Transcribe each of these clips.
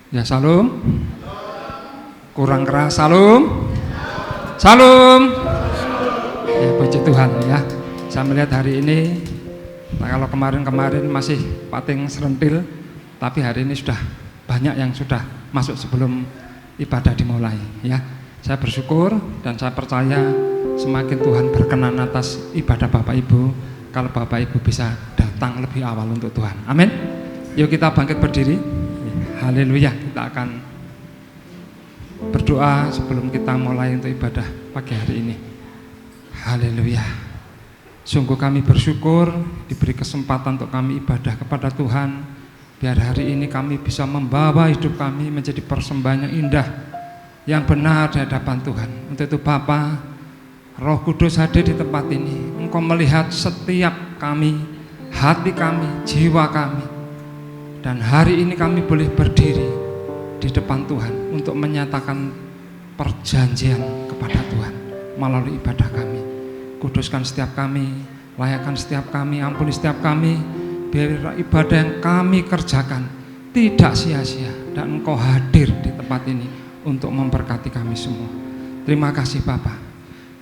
Ya, salam. Kurang keras, salam. Salam. Ya, puji Tuhan ya. Saya melihat hari ini, nah kalau kemarin-kemarin masih pating serentil, tapi hari ini sudah banyak yang sudah masuk sebelum ibadah dimulai ya. Saya bersyukur dan saya percaya semakin Tuhan berkenan atas ibadah Bapak Ibu, kalau Bapak Ibu bisa datang lebih awal untuk Tuhan. Amin. Yuk kita bangkit berdiri. Haleluya. Kita akan berdoa sebelum kita mulai untuk ibadah pagi hari ini. Haleluya. Sungguh kami bersyukur diberi kesempatan untuk kami ibadah kepada Tuhan. Biar hari ini kami bisa membawa hidup kami menjadi persembahan yang indah, yang benar di hadapan Tuhan. Untuk itu Bapa, Roh Kudus hadir di tempat ini. Engkau melihat setiap kami, hati kami, jiwa kami. Dan hari ini kami boleh berdiri di depan Tuhan untuk menyatakan perjanjian kepada Tuhan melalui ibadah kami. Kuduskan setiap kami, layakkan setiap kami, ampuni setiap kami. Biar ibadah yang kami kerjakan tidak sia-sia, dan Engkau hadir di tempat ini untuk memberkati kami semua. Terima kasih Bapa.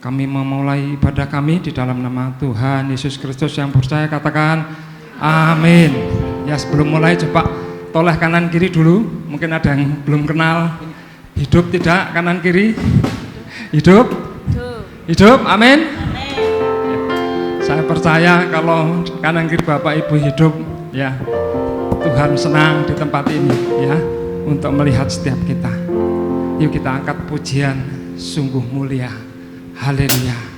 Kami memulai ibadah kami di dalam nama Tuhan Yesus Kristus yang percaya, katakan amin. Ya, sebelum mulai coba toleh kanan kiri dulu. Mungkin ada yang belum kenal. Hidup tidak kanan kiri? Hidup? Hidup, amin. Saya percaya kalau kanan kiri Bapak Ibu hidup ya, Tuhan senang di tempat ini ya, untuk melihat setiap kita. Yuk kita angkat pujian sungguh mulia. Haleluya.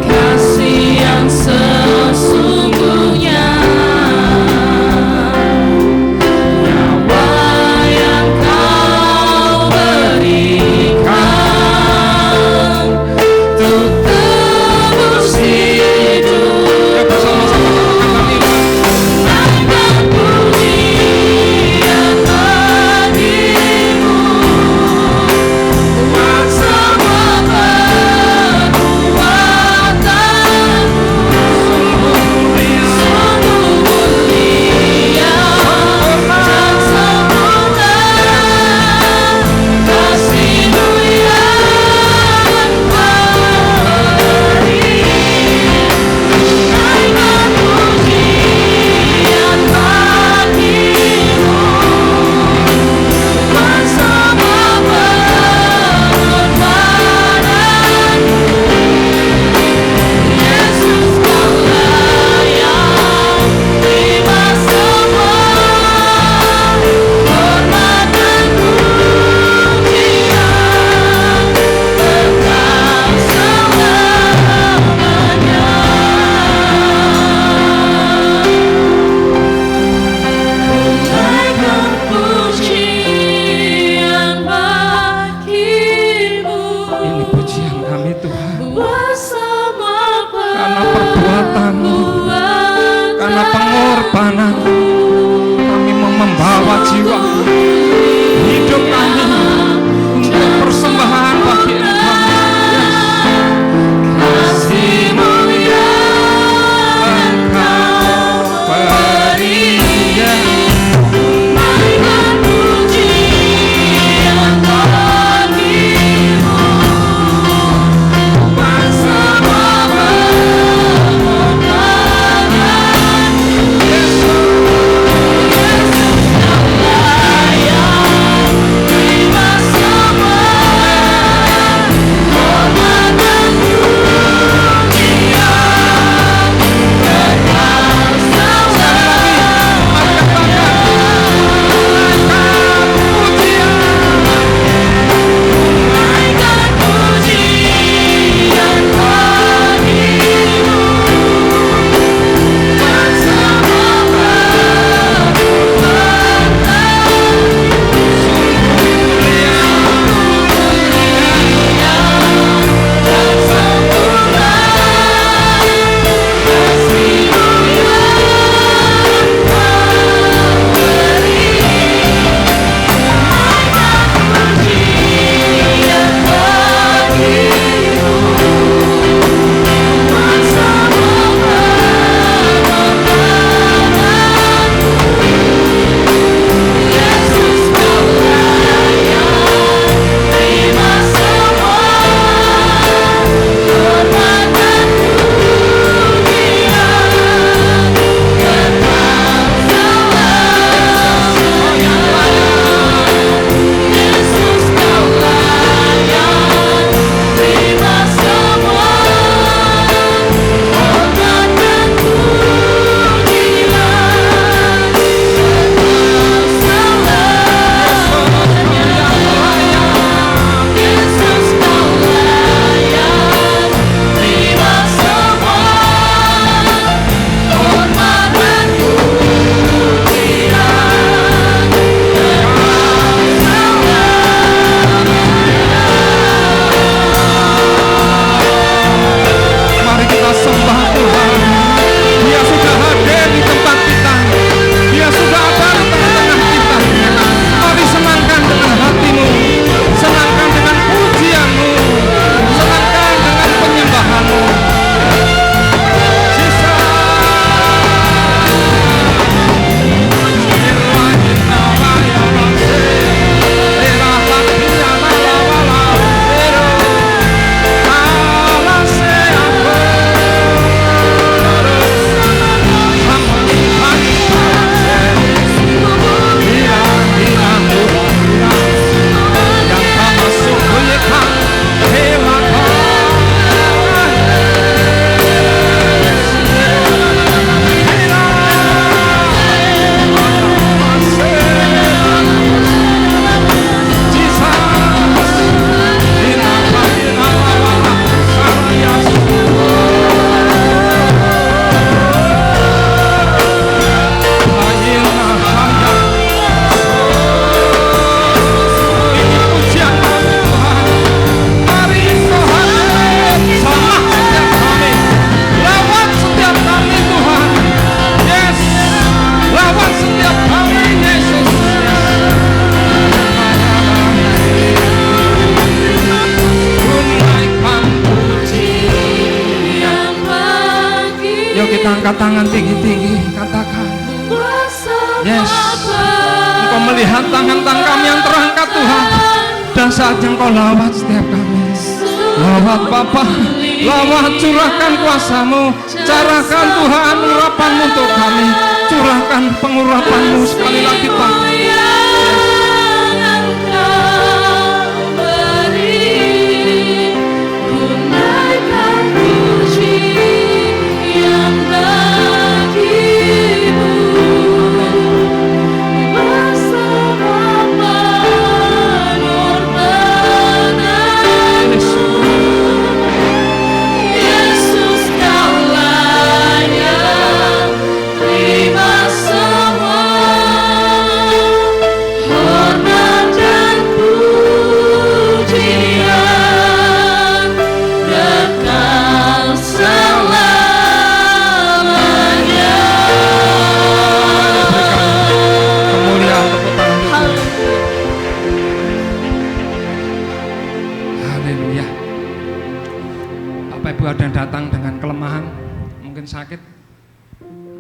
Kasih yang kekuatan-Mu, karena pengorbanan kami mau membawa jiwa hidup kami untuk persembahan bagi Engkau. Kasih-Mu yang Engkau beri, naikkan pujian bagimu, bersama pengorbanan. Yesus yang layak terima semua hormat dan pujian kekal naikkan pujian bagimu, bersama angkat tangan tinggi-tinggi, katakan, yes, Engkau melihat tangan-tangan kami yang terangkat Tuhan, dan saatnya Engkau lawat setiap kami. Lawat Bapa, lawat, curahkan kuasa-Mu, curahkan Tuhan urapan-Mu untuk kami, curahkan pengurapan-Mu sekali lagi Tuhan. Terima semua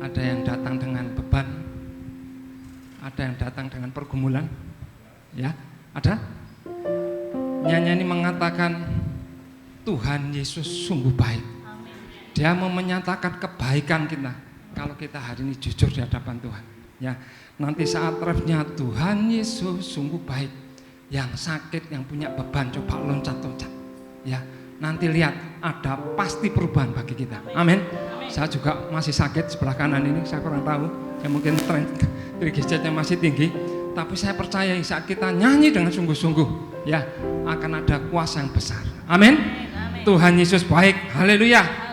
Ada yang datang dengan beban, ada yang datang dengan pergumulan. Ya, ada. Nyanyi ini mengatakan Tuhan Yesus sungguh baik. Dia mau menyatakan kebaikan kita kalau kita hari ini jujur di hadapan Tuhan. Ya, nanti saat refnya Tuhan Yesus sungguh baik. Yang sakit, yang punya beban coba loncat-loncat. Ya, nanti lihat ada pasti perubahan bagi kita. Amin. Saya juga masih sakit sebelah kanan ini, saya kurang tahu. Ya mungkin triglyceridnya masih tinggi, tapi saya percaya saat kita nyanyi dengan sungguh-sungguh, ya akan ada kuasa yang besar. Amin. Tuhan Yesus baik. Haleluya.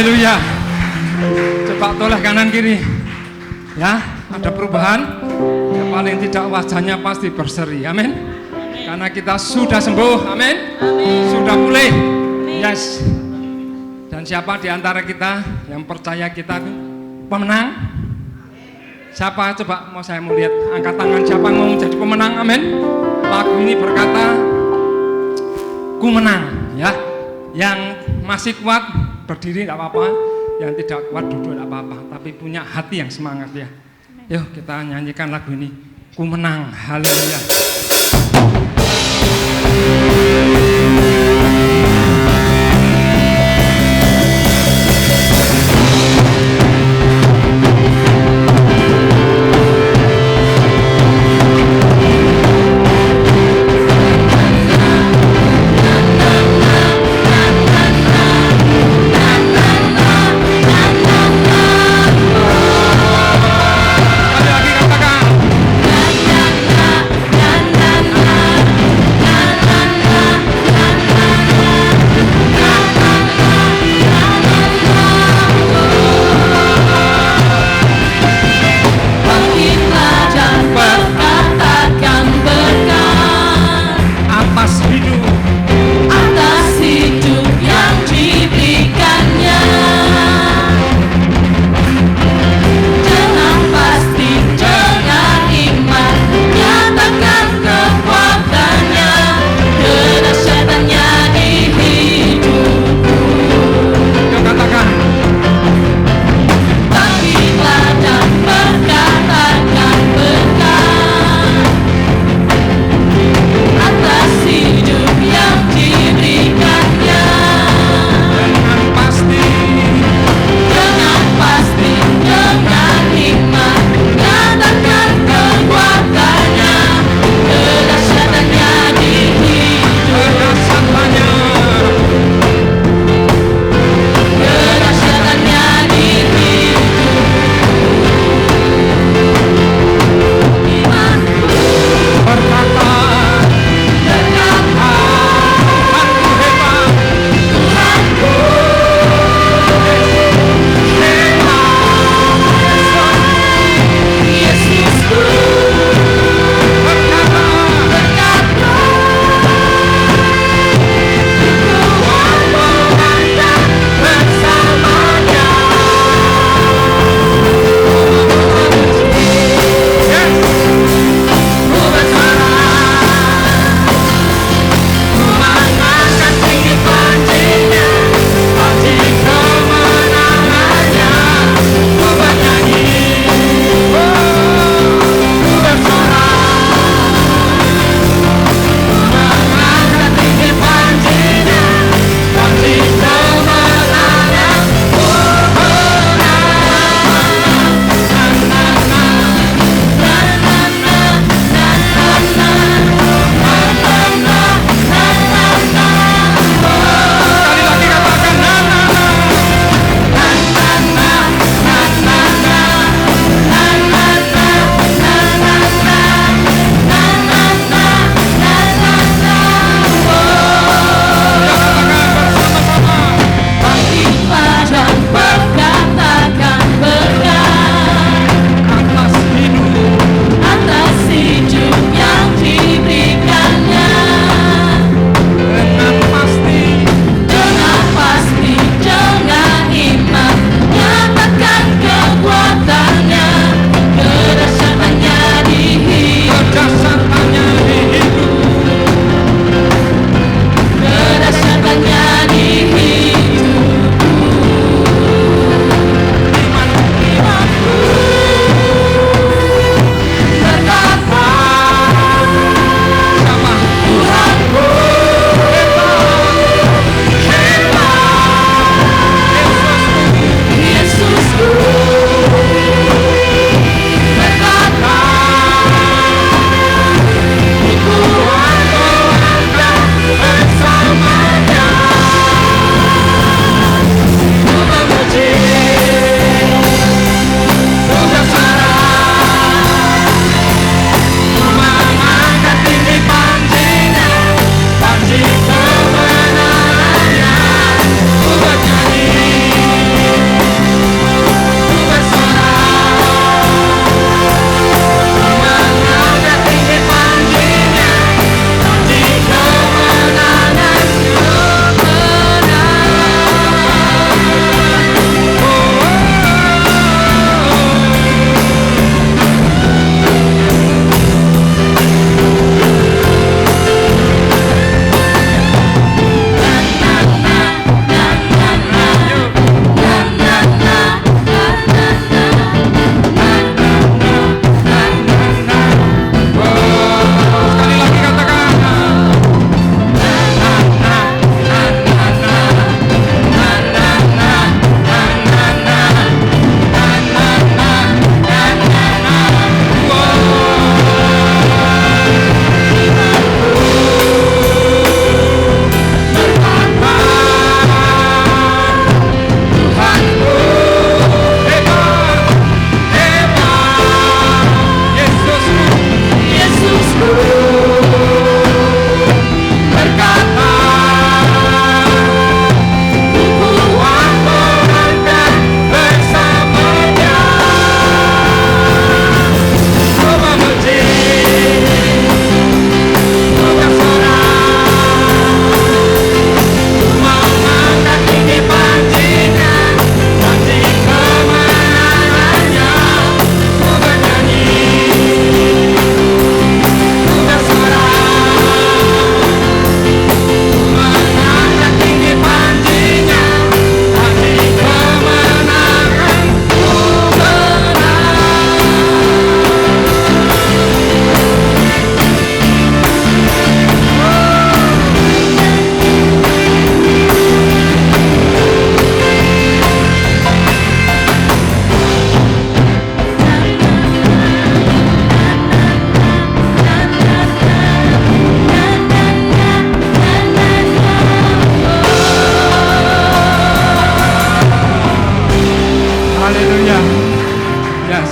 Haleluya. Coba toleh kanan kiri. Ya, ada perubahan. Ya, paling tidak wajahnya pasti berseri. Amin. Karena kita sudah sembuh. Amin. Sudah pulih. Yes. Dan siapa di antara kita yang percaya kita pemenang? Siapa? Coba mau saya melihat angkat tangan siapa yang mau menjadi pemenang. Amin. Lagu ini berkata, ku menang. Ya, yang masih kuat berdiri tidak apa-apa. yang tidak kuat duduk tidak apa-apa, tapi punya hati yang semangat ya. Yuk kita nyanyikan lagu ini, Ku Menang. Haleluya. Na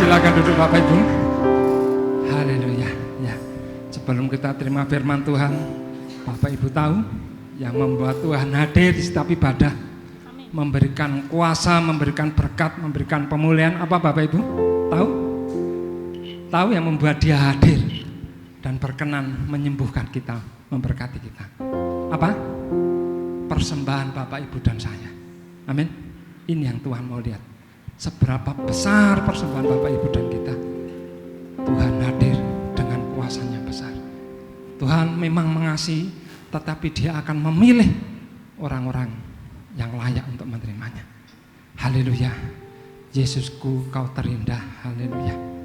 Silakan duduk Bapak Ibu. Haleluya. Ya. Sebelum kita terima firman Tuhan, Bapak Ibu tahu yang membuat Tuhan hadir di setiap ibadah, memberikan kuasa, memberikan berkat, memberikan pemulihan, apa Bapak Ibu? Tahu? Tahu yang membuat Dia hadir dan berkenan menyembuhkan kita, memberkati kita. Apa? Persembahan Bapak Ibu dan saya. Amin. Ini yang Tuhan mau lihat. Seberapa besar persembahan Bapak Ibu dan kita. Tuhan hadir dengan kuasanya besar. Tuhan memang mengasihi, tetapi Dia akan memilih orang-orang yang layak untuk menerimanya. Haleluya. Yesusku, Kau terindah. Haleluya.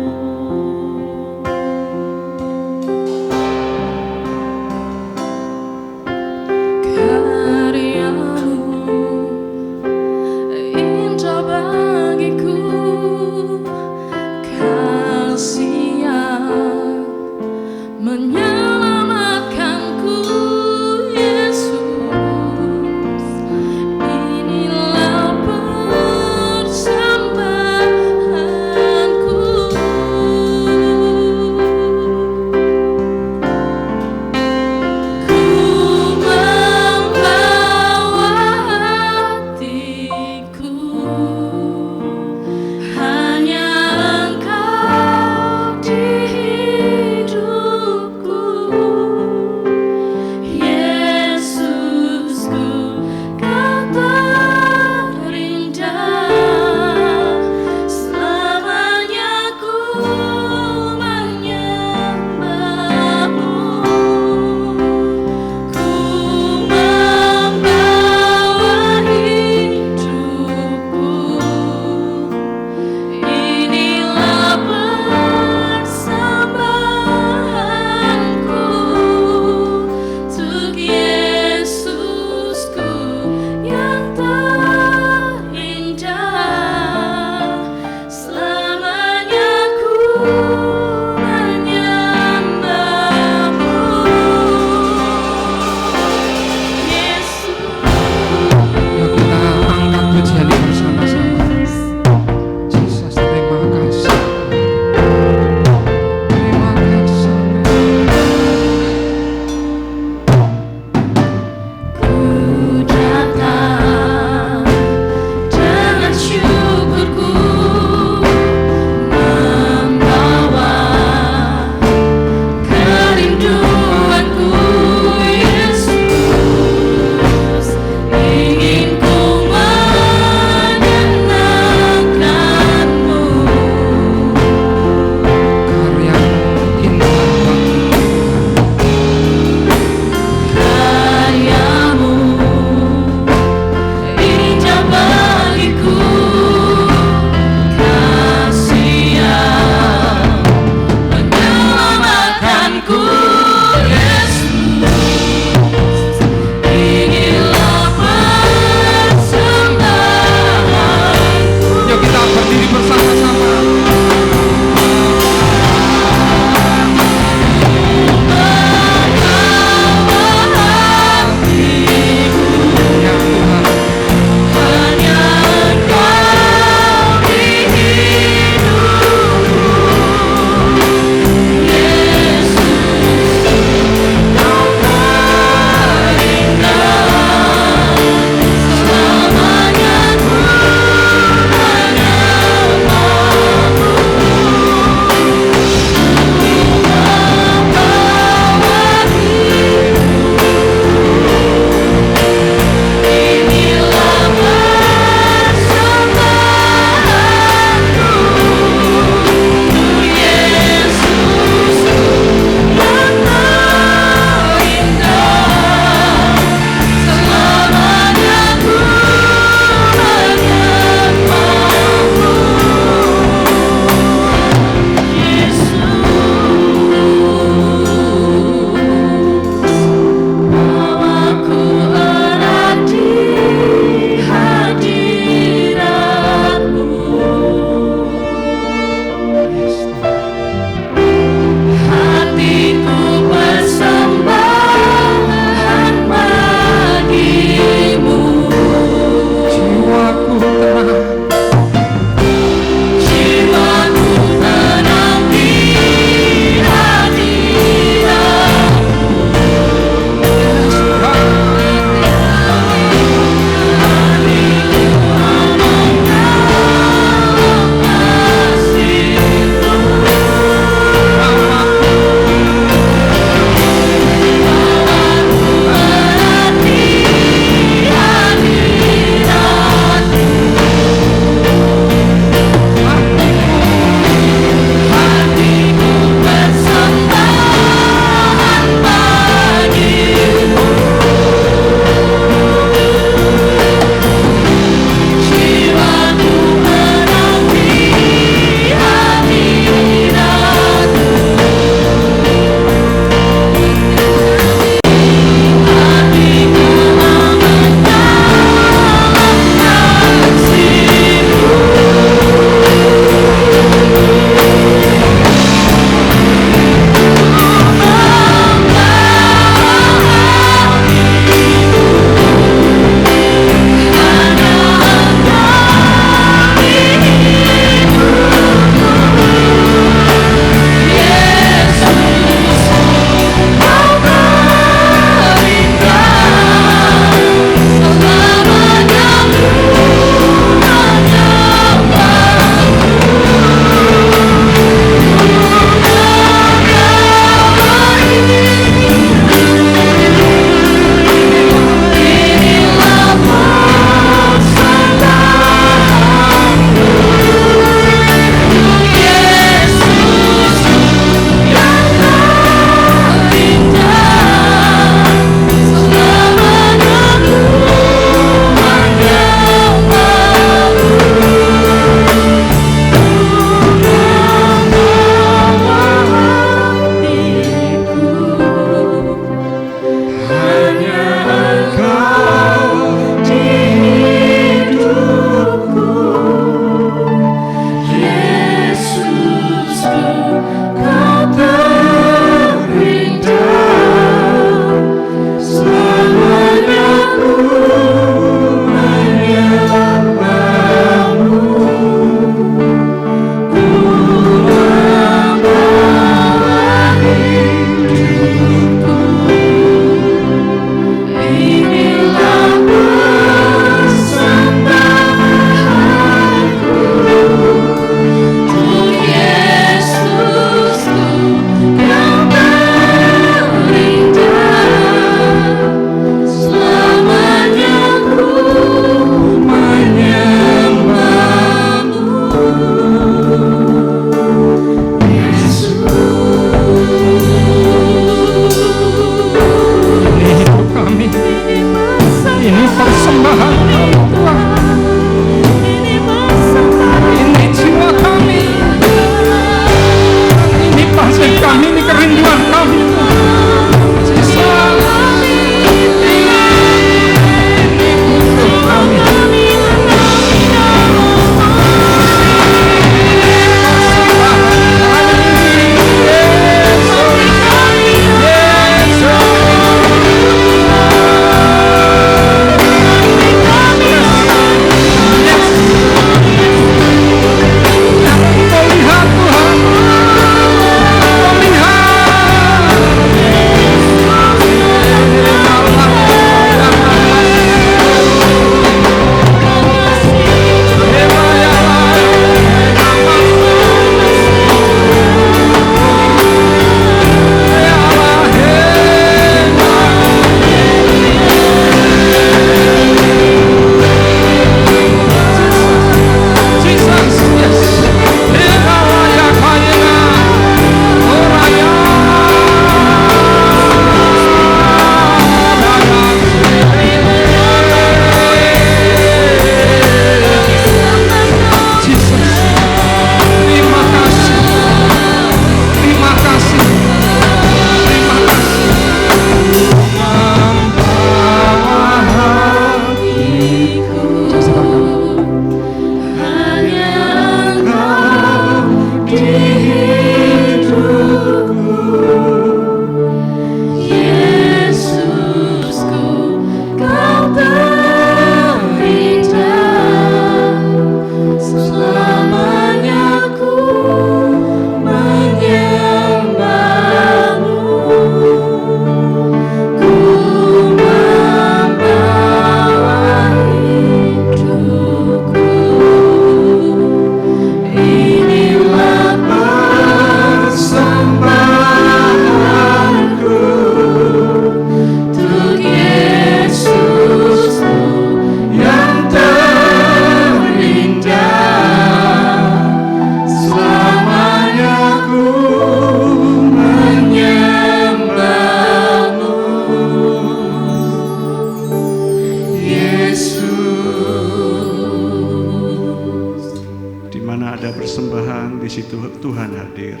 hadir.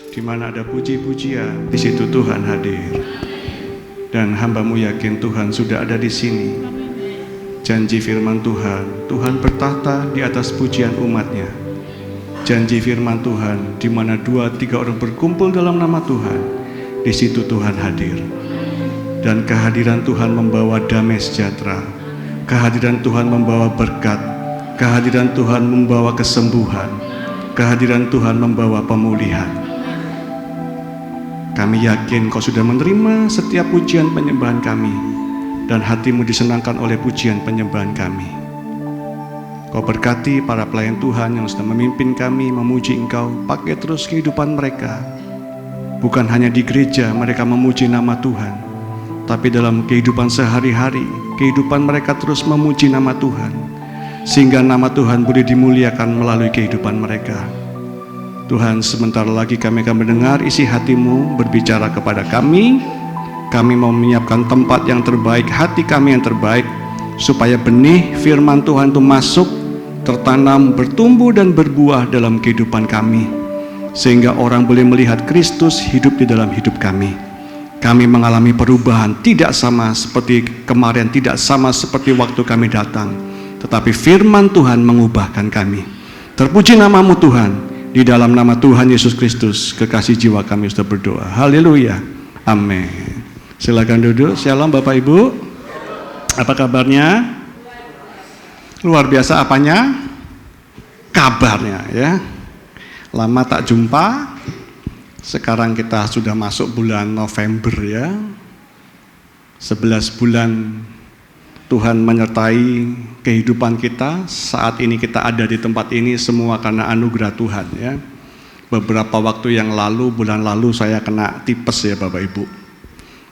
Di mana ada puji-pujian, di situ Tuhan hadir. Dan hamba-Mu yakin Tuhan sudah ada di sini. Janji firman Tuhan, Tuhan bertahta di atas pujian umat-Nya. Janji firman Tuhan, di mana 2-3 orang berkumpul dalam nama Tuhan, di situ Tuhan hadir. Dan kehadiran Tuhan membawa damai sejahtera. Kehadiran Tuhan membawa berkat. Kehadiran Tuhan membawa kesembuhan. Kehadiran Tuhan membawa pemulihan. Kami yakin Kau sudah menerima setiap pujian penyembahan kami, dan hati-Mu disenangkan oleh pujian penyembahan kami. Kau berkati para pelayan Tuhan yang sudah memimpin kami memuji Engkau, pakai terus kehidupan mereka. Bukan hanya di gereja mereka memuji nama Tuhan, tapi dalam kehidupan sehari-hari, kehidupan mereka terus memuji nama Tuhan, sehingga nama Tuhan boleh dimuliakan melalui kehidupan mereka. Tuhan, sebentar lagi kami akan mendengar isi hati-Mu berbicara kepada kami. Kami mau menyiapkan tempat yang terbaik, hati kami yang terbaik, supaya benih firman Tuhan itu masuk, tertanam, bertumbuh dan berbuah dalam kehidupan kami, sehingga orang boleh melihat Kristus hidup di dalam hidup kami. Kami mengalami perubahan, tidak sama seperti kemarin, tidak sama seperti waktu kami datang, tetapi firman Tuhan mengubahkan kami. Terpuji nama-Mu Tuhan. Di dalam nama Tuhan Yesus Kristus, kekasih jiwa kami sudah berdoa. Haleluya. Amin. Silakan duduk. Shalom Bapak Ibu. Apa kabarnya? Luar biasa apanya? Kabarnya ya. Lama tak jumpa. Sekarang kita sudah masuk bulan November ya. 11 bulan Tuhan menyertai kehidupan kita. Saat ini kita ada di tempat ini semua karena anugerah Tuhan ya. Beberapa waktu yang lalu, bulan lalu saya kena tipes ya Bapak Ibu.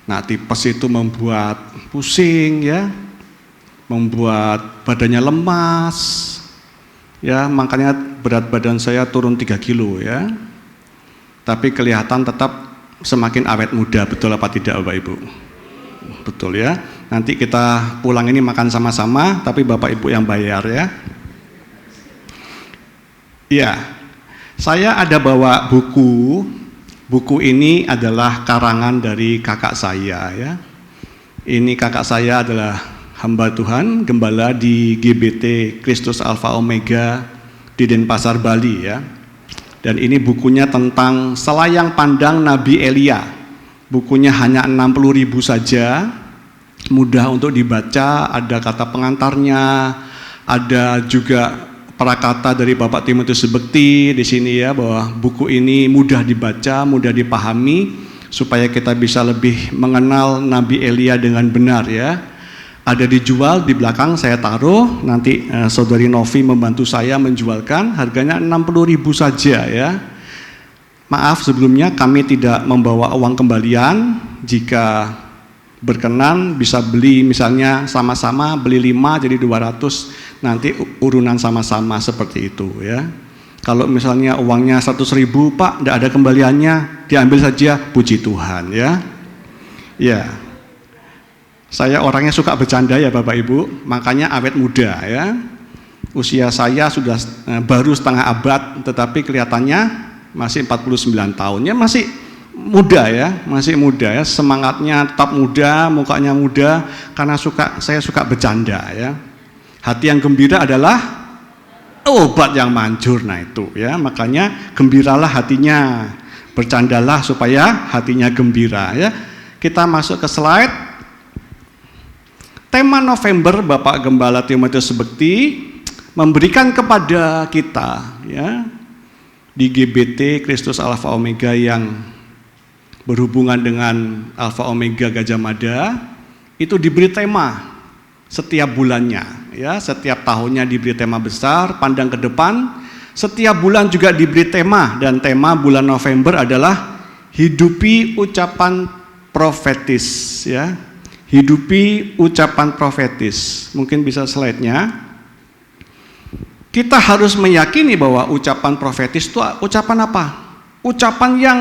Nah, tipes itu membuat pusing ya, membuat badannya lemas ya, makanya berat badan saya turun 3 kilo ya. Tapi kelihatan tetap semakin awet muda, betul apa tidak Bapak Ibu? Betul ya. Nanti kita pulang ini makan sama-sama, tapi Bapak Ibu yang bayar ya. Ya, saya ada bawa buku. Buku ini adalah karangan dari kakak saya ya. Ini kakak saya adalah hamba Tuhan, gembala di GBT Kristus Alpha Omega di Denpasar, Bali ya. Dan ini bukunya tentang selayang pandang Nabi Elia. Bukunya hanya 60.000 saja. Mudah untuk dibaca, ada kata pengantarnya, ada juga prakata dari Bapak Timotius Sebekti di sini ya, bahwa buku ini mudah dibaca, mudah dipahami, supaya kita bisa lebih mengenal Nabi Elia dengan benar ya. Ada dijual di belakang, saya taruh, nanti Saudari Novi membantu saya menjualkan, harganya 60.000 saja ya. Maaf sebelumnya kami tidak membawa uang kembalian. Jika berkenan bisa beli misalnya sama-sama beli 5 jadi 200, nanti urunan sama-sama seperti itu ya. Kalau misalnya uangnya 100.000 Pak, tidak ada kembaliannya, diambil saja, puji Tuhan ya. Ya, saya orangnya suka bercanda ya Bapak Ibu, makanya awet muda ya. Usia saya sudah baru setengah abad, tetapi kelihatannya masih 49 tahun ya, masih muda ya, masih muda ya, semangatnya tetap muda, mukanya muda, karena saya suka bercanda ya. Hati yang gembira adalah obat yang manjur, nah itu ya, makanya gembiralah hatinya, bercandalah supaya hatinya gembira ya. Kita masuk ke slide. Tema November Bapak Gembala Timotius Sebekti memberikan kepada kita ya, di GBT Kristus Alpha Omega yang berhubungan dengan Alpha Omega Gajah Mada, itu diberi tema setiap bulannya ya, setiap tahunnya diberi tema besar, pandang ke depan. Setiap bulan juga diberi tema, dan tema bulan November adalah hidupi ucapan profetis ya. Hidupi ucapan profetis. Mungkin bisa slide-nya. Kita harus meyakini bahwa ucapan profetis itu ucapan apa? Ucapan yang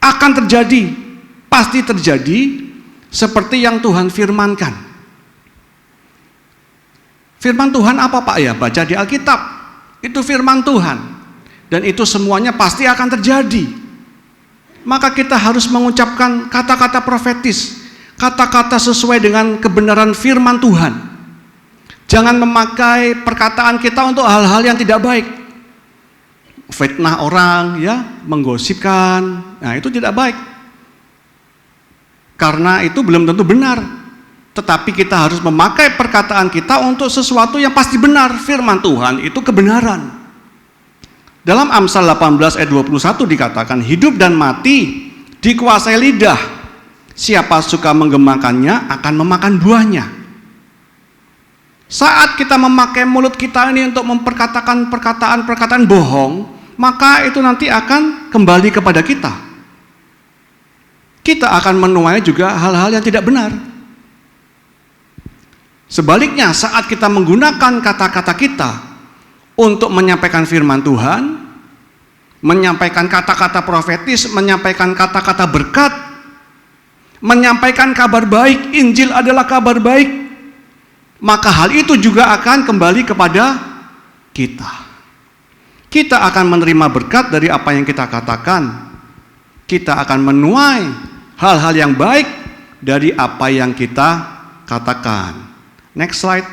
akan terjadi, pasti terjadi, seperti yang Tuhan firmankan. Firman Tuhan apa Pak ya? Baca di Alkitab, itu firman Tuhan. dan itu semuanya pasti akan terjadi. Maka kita harus mengucapkan kata-kata profetis, kata-kata sesuai dengan kebenaran firman Tuhan. Jangan memakai perkataan kita untuk hal-hal yang tidak baik. Fitnah orang, ya, menggosipkan, nah itu tidak baik. Karena itu belum tentu benar. Tetapi kita harus memakai perkataan kita untuk sesuatu yang pasti benar. Firman Tuhan itu kebenaran. Dalam Amsal 18 ayat 21 dikatakan, hidup dan mati dikuasai lidah. Siapa suka menggemakannya akan memakan buahnya. Saat kita memakai mulut kita ini untuk memperkatakan perkataan-perkataan bohong, maka itu nanti akan kembali kepada kita. Kita akan menuai juga hal-hal yang tidak benar. Sebaliknya, saat kita menggunakan kata-kata kita untuk menyampaikan firman Tuhan, menyampaikan kata-kata profetis, menyampaikan kata-kata berkat, menyampaikan kabar baik, Injil adalah kabar baik, maka hal itu juga akan kembali kepada kita. Kita akan menerima berkat dari apa yang kita katakan. Kita akan menuai hal-hal yang baik dari apa yang kita katakan. Next slide.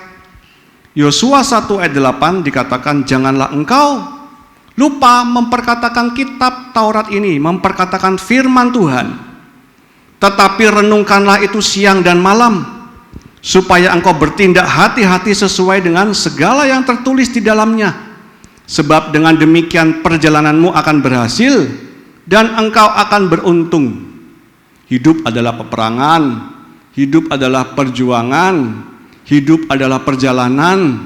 Yosua 1 ayat 8 dikatakan, janganlah engkau lupa memperkatakan kitab Taurat ini, memperkatakan firman Tuhan. Tetapi renungkanlah itu siang dan malam, supaya engkau bertindak hati-hati sesuai dengan segala yang tertulis di dalamnya. Sebab dengan demikian perjalananmu akan berhasil dan engkau akan beruntung. Hidup adalah peperangan, hidup adalah perjuangan, hidup adalah perjalanan.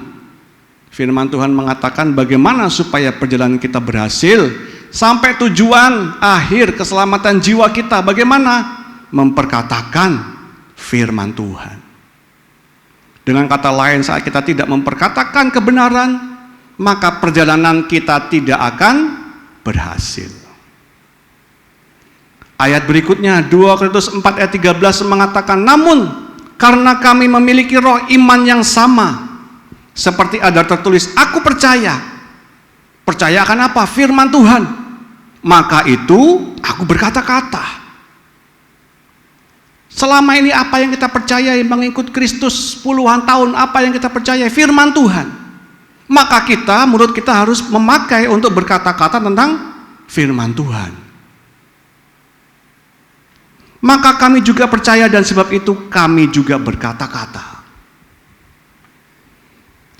Firman Tuhan mengatakan bagaimana supaya perjalanan kita berhasil sampai tujuan akhir keselamatan jiwa kita. Bagaimana? Memperkatakan firman Tuhan. Dengan kata lain, saat kita tidak memperkatakan kebenaran, maka perjalanan kita tidak akan berhasil. Ayat berikutnya 2 Korintus 4 ayat 13 mengatakan, namun karena kami memiliki roh iman yang sama, seperti ada tertulis, aku percaya. Percaya akan apa? Firman Tuhan. Maka itu aku berkata-kata. Selama ini apa yang kita percaya mengikut Kristus puluhan tahun, apa yang kita percaya? Firman Tuhan. Maka kita, menurut kita harus memakai untuk berkata-kata tentang firman Tuhan. Maka kami juga percaya dan sebab itu kami juga berkata-kata.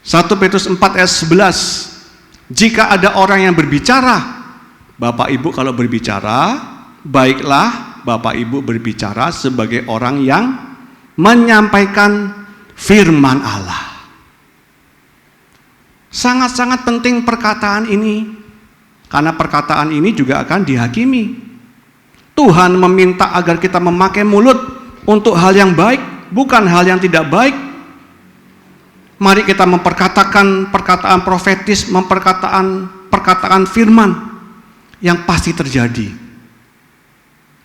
1 Petrus 4 ayat 11. Jika ada orang yang berbicara, Bapak Ibu kalau berbicara, baiklah Bapak Ibu berbicara sebagai orang yang menyampaikan firman Allah. Sangat-sangat penting perkataan ini, karena perkataan ini juga akan dihakimi. Tuhan meminta agar kita memakai mulut untuk hal yang baik, bukan hal yang tidak baik. Mari kita memperkatakan perkataan profetis, perkataan firman yang pasti terjadi.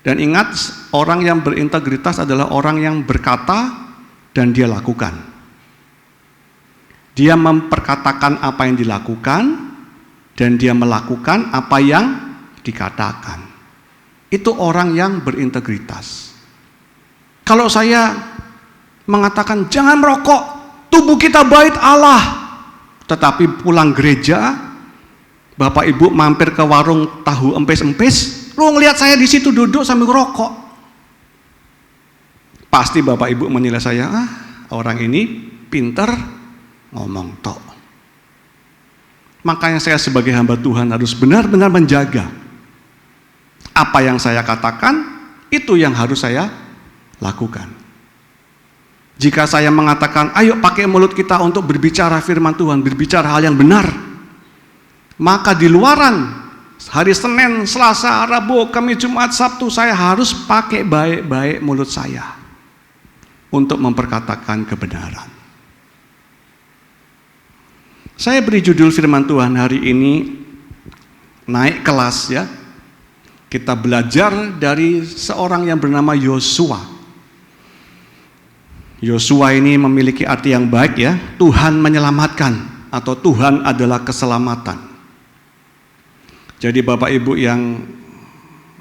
Dan ingat, orang yang berintegritas adalah orang yang berkata dan dia lakukan. Dia memperkatakan apa yang dilakukan dan dia melakukan apa yang dikatakan. Itu orang yang berintegritas. Kalau saya mengatakan jangan merokok, tubuh kita bait Allah, tetapi pulang gereja, Bapak Ibu mampir ke warung tahu empes-empes, lu ngelihat saya di situ duduk sambil ngerokok, pasti Bapak Ibu menilai saya, orang ini pinter ngomong tok. Makanya saya sebagai hamba Tuhan harus benar-benar menjaga apa yang saya katakan, itu yang harus saya lakukan. Jika saya mengatakan, ayo pakai mulut kita untuk berbicara firman Tuhan, berbicara hal yang benar, maka di luaran hari Senin, Selasa, Rabu, Kamis, Jumat, Sabtu, saya harus pakai baik-baik mulut saya untuk memperkatakan kebenaran. Saya beri judul firman Tuhan hari ini, naik kelas ya. Kita belajar dari seorang yang bernama Yosua. Yosua ini memiliki arti yang baik ya, Tuhan menyelamatkan atau Tuhan adalah keselamatan. Jadi Bapak Ibu yang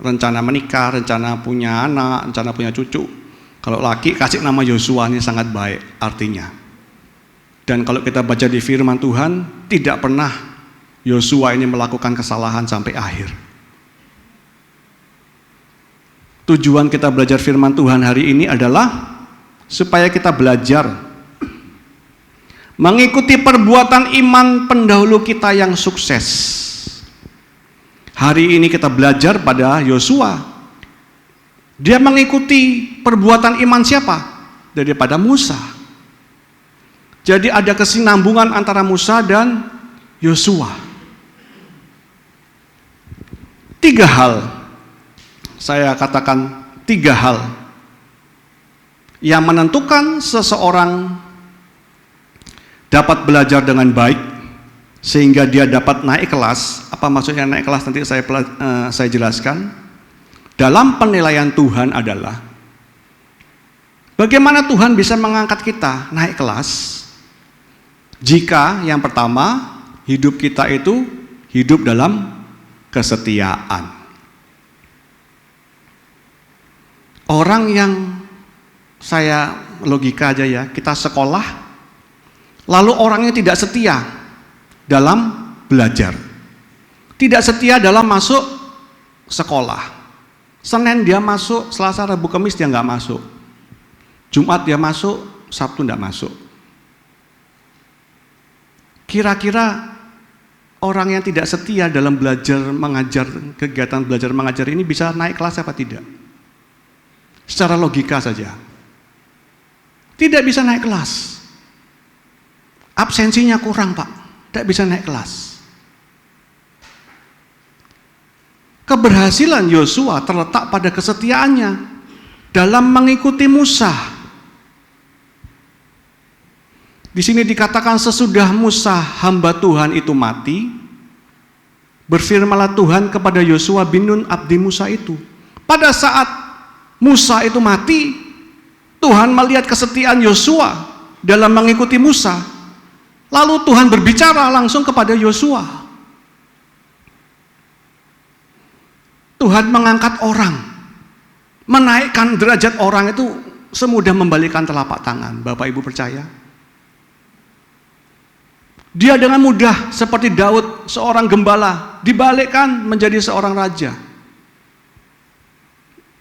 rencana menikah, rencana punya anak, rencana punya cucu, kalau laki kasih nama Yosua, ini sangat baik artinya. Dan kalau kita baca di firman Tuhan, tidak pernah Yosua ini melakukan kesalahan sampai akhir. Tujuan kita belajar firman Tuhan hari ini adalah supaya kita belajar mengikuti perbuatan iman pendahulu kita yang sukses. Hari ini kita belajar pada Yosua. Dia mengikuti perbuatan iman siapa? Daripada Musa. Jadi ada kesinambungan antara Musa dan Yosua. 3 hal. Saya katakan 3 hal yang menentukan seseorang dapat belajar dengan baik sehingga dia dapat naik kelas. Apa maksudnya naik kelas nanti saya jelaskan. Dalam penilaian Tuhan adalah bagaimana Tuhan bisa mengangkat kita naik kelas jika yang pertama hidup kita itu hidup dalam kesetiaan. Orang yang saya logika aja ya, kita sekolah, lalu orangnya tidak setia dalam belajar, tidak setia dalam masuk sekolah. Senin dia masuk, Selasa, Rabu, Kamis dia nggak masuk, Jumat dia masuk, Sabtu nggak masuk. Kira-kira orang yang tidak setia dalam belajar mengajar, kegiatan belajar mengajar ini bisa naik kelas apa tidak? Secara logika saja. Tidak bisa naik kelas. Absensinya kurang, Pak. Tidak bisa naik kelas. Keberhasilan Yosua terletak pada kesetiaannya dalam mengikuti Musa. Di sini dikatakan sesudah Musa hamba Tuhan itu mati, berfirmanlah Tuhan kepada Yosua bin Nun abdi Musa itu. Pada saat Musa itu mati, Tuhan melihat kesetiaan Yosua dalam mengikuti Musa. Lalu Tuhan berbicara langsung kepada Yosua. Tuhan mengangkat orang, menaikkan derajat orang itu semudah membalikkan telapak tangan. Bapak Ibu percaya? Dia dengan mudah seperti Daud, seorang gembala, dibalikkan menjadi seorang raja.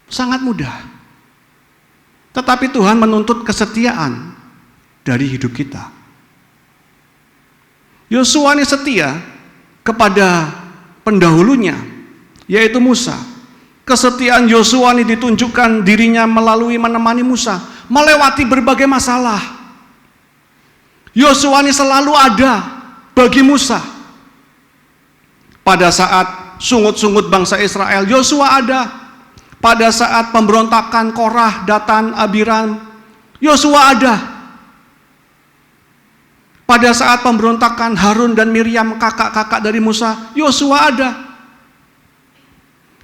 Sangat mudah. Tetapi Tuhan menuntut kesetiaan dari hidup kita. Yosua ini setia kepada pendahulunya, yaitu Musa. Kesetiaan Yosua ini ditunjukkan dirinya melalui menemani Musa melewati berbagai masalah. Yosua ini selalu ada bagi Musa. Pada saat sungut-sungut bangsa Israel, Yosua ada. Pada saat pemberontakan Korah, Datan, Abiram, Yosua ada. Pada saat pemberontakan Harun dan Miriam, kakak-kakak dari Musa, Yosua ada.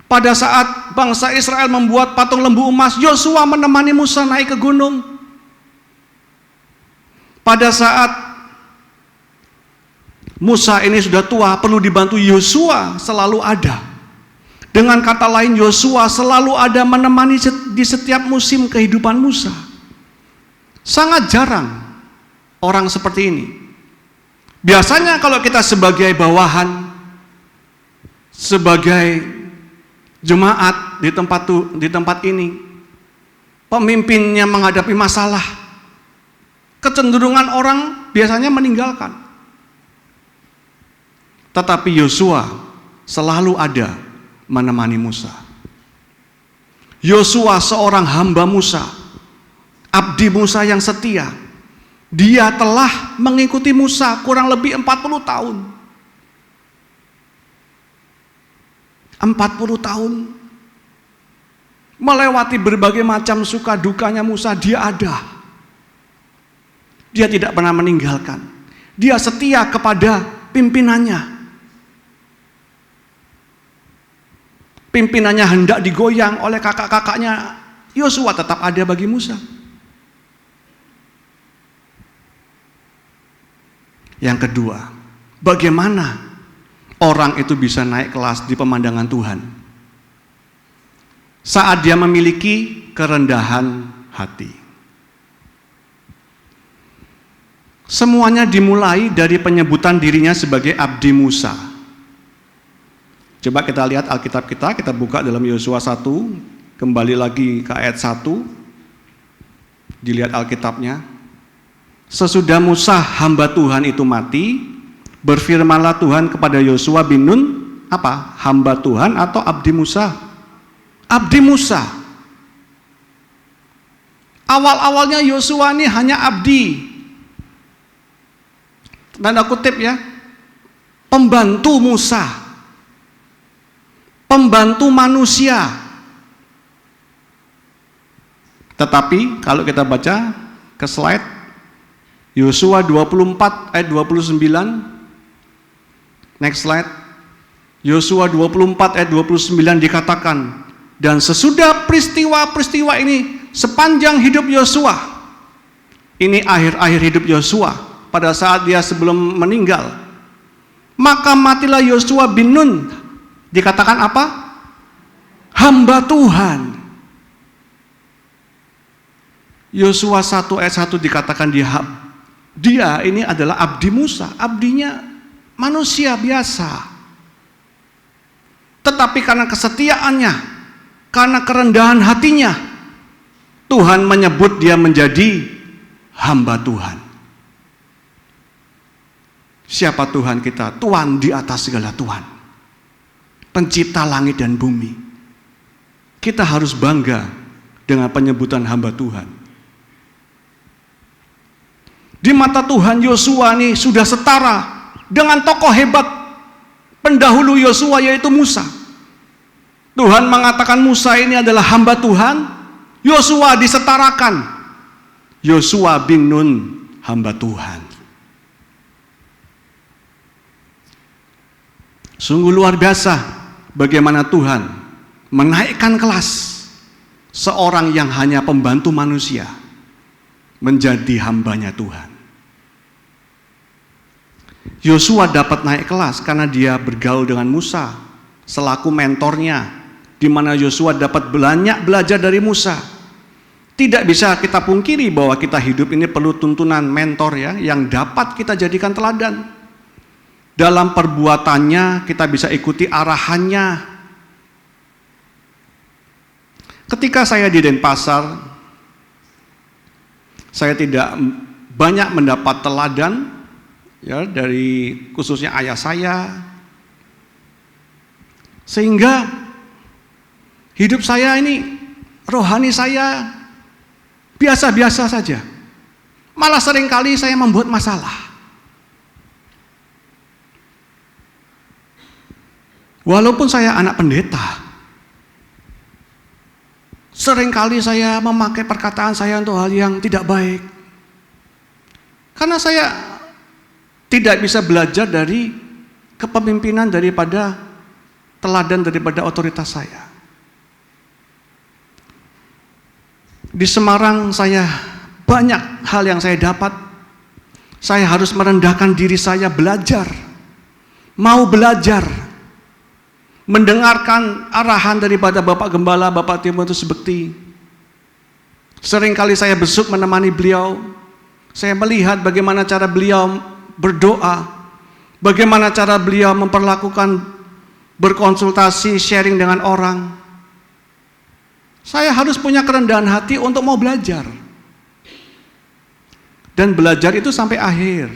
Pada saat bangsa Israel membuat patung lembu emas, Yosua menemani Musa naik ke gunung. Pada saat Musa ini sudah tua, perlu dibantu, Yosua selalu ada. Dengan kata lain, Yosua selalu ada menemani di setiap musim kehidupan Musa. Sangat jarang orang seperti ini. Biasanya kalau kita sebagai bawahan, sebagai jemaat di tempat ini, pemimpinnya menghadapi masalah, kecenderungan orang biasanya meninggalkan. Tetapi Yosua selalu ada menemani Musa. Yosua seorang hamba Musa, abdi Musa yang setia. Dia telah mengikuti Musa kurang lebih 40 tahun. 40 tahun. Melewati berbagai macam suka dukanya Musa, dia ada. Dia tidak pernah meninggalkan. Dia setia kepada pimpinannya. Pimpinannya hendak digoyang oleh kakak-kakaknya, Yosua tetap ada bagi Musa. Yang kedua, bagaimana orang itu bisa naik kelas di pemandangan Tuhan. Saat dia memiliki kerendahan hati. Semuanya dimulai dari penyebutan dirinya sebagai abdi Musa. Coba kita lihat Alkitab kita buka dalam Yosua 1, kembali lagi ke ayat 1. Dilihat Alkitabnya. Sesudah Musa hamba Tuhan itu mati, berfirmanlah Tuhan kepada Yosua bin Nun, apa? Hamba Tuhan atau abdi Musa? Abdi Musa. Awal-awalnya Yosua ini hanya abdi. Tanda kutip ya. Pembantu Musa. Pembantu manusia. Tetapi kalau kita baca ke slide Yosua 24 ayat 29. Next slide. Yosua 24 ayat 29 dikatakan, dan sesudah peristiwa-peristiwa ini sepanjang hidup Yosua, ini akhir-akhir hidup Yosua, pada saat dia sebelum meninggal, maka matilah Yosua bin Nun. Dikatakan apa? Hamba Tuhan. Yosua 1 ayat 1 dikatakan dia ini adalah abdi Musa, abdinya manusia biasa. Tetapi karena kesetiaannya, karena kerendahan hatinya, Tuhan menyebut dia menjadi hamba Tuhan. Siapa Tuhan kita? Tuhan di atas segala Tuhan, pencipta langit dan bumi. Kita harus bangga dengan penyebutan hamba Tuhan. Di mata Tuhan, Yosua ini sudah setara dengan tokoh hebat pendahulu Yosua, yaitu Musa. Tuhan mengatakan Musa ini adalah hamba Tuhan, Yosua disetarakan. Yosua bin Nun, hamba Tuhan. Sungguh luar biasa bagaimana Tuhan menaikkan kelas seorang yang hanya pembantu manusia menjadi hambanya Tuhan. Yosua dapat naik kelas karena dia bergaul dengan Musa selaku mentornya, di mana Yosua dapat banyak belajar dari Musa. Tidak bisa kita pungkiri bahwa kita hidup ini perlu tuntunan mentor ya, yang dapat kita jadikan teladan. Dalam perbuatannya kita bisa ikuti arahannya. Ketika saya di Denpasar, saya tidak banyak mendapat teladan ya dari khususnya ayah saya, sehingga hidup saya ini, rohani saya biasa-biasa saja. Malah seringkali saya membuat masalah. Walaupun saya anak pendeta, seringkali saya memakai perkataan saya untuk hal yang tidak baik. Karena saya tidak bisa belajar dari kepemimpinan daripada teladan daripada otoritas saya. Di Semarang saya banyak hal yang saya dapat. Saya harus merendahkan diri saya, belajar. Mau belajar. Mendengarkan arahan daripada Bapak Gembala, Bapak Timotius Bekti. Seringkali saya besuk menemani beliau. Saya melihat bagaimana cara beliau berdoa, bagaimana cara beliau memperlakukan, berkonsultasi, sharing dengan orang. Saya harus punya kerendahan hati untuk mau belajar. Dan belajar itu sampai akhir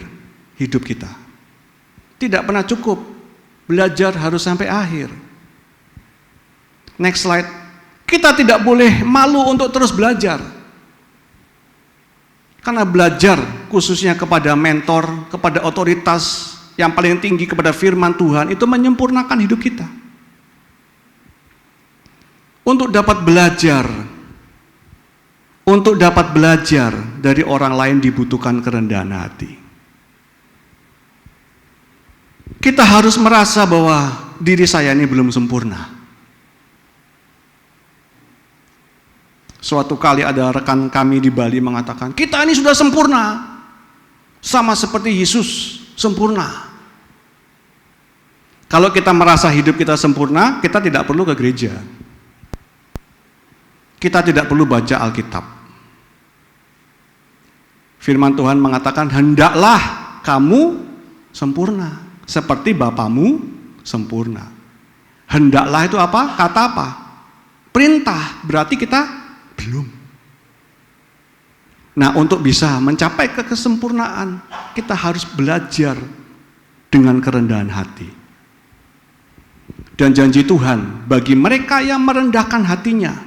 hidup kita. Tidak pernah cukup, belajar harus sampai akhir. Next slide. Kita tidak boleh malu untuk terus belajar. Karena belajar khususnya kepada mentor, kepada otoritas yang paling tinggi, kepada firman Tuhan, itu menyempurnakan hidup kita. Untuk dapat belajar dari orang lain dibutuhkan kerendahan hati. Kita harus merasa bahwa diri saya ini belum sempurna. Suatu kali ada rekan kami di Bali mengatakan, kita ini sudah sempurna, sama seperti Yesus sempurna. Kalau kita merasa hidup kita sempurna, kita tidak perlu ke gereja. Kita tidak perlu baca Alkitab. Firman Tuhan mengatakan, hendaklah kamu sempurna, seperti Bapamu sempurna. Hendaklah itu apa? Kata apa? Perintah, berarti kita belum. Nah, untuk bisa mencapai kesempurnaan, kita harus belajar dengan kerendahan hati. Dan janji Tuhan bagi mereka yang merendahkan hatinya,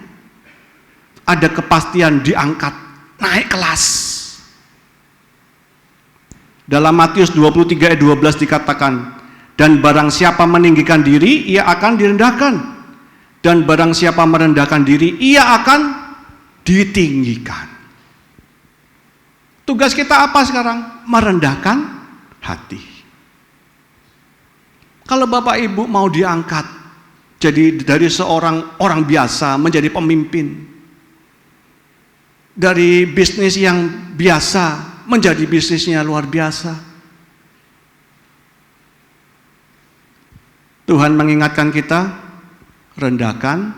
ada kepastian diangkat, naik kelas. Dalam Matius 23 ayat 12 dikatakan, dan barang siapa meninggikan diri, ia akan direndahkan. Dan barang siapa merendahkan diri, ia akan ditinggikan. Tugas kita apa sekarang? Merendahkan hati. Kalau Bapak Ibu mau diangkat, jadi dari seorang orang biasa menjadi pemimpin, dari bisnis yang biasa menjadi bisnisnya luar biasa, Tuhan mengingatkan kita, rendahkan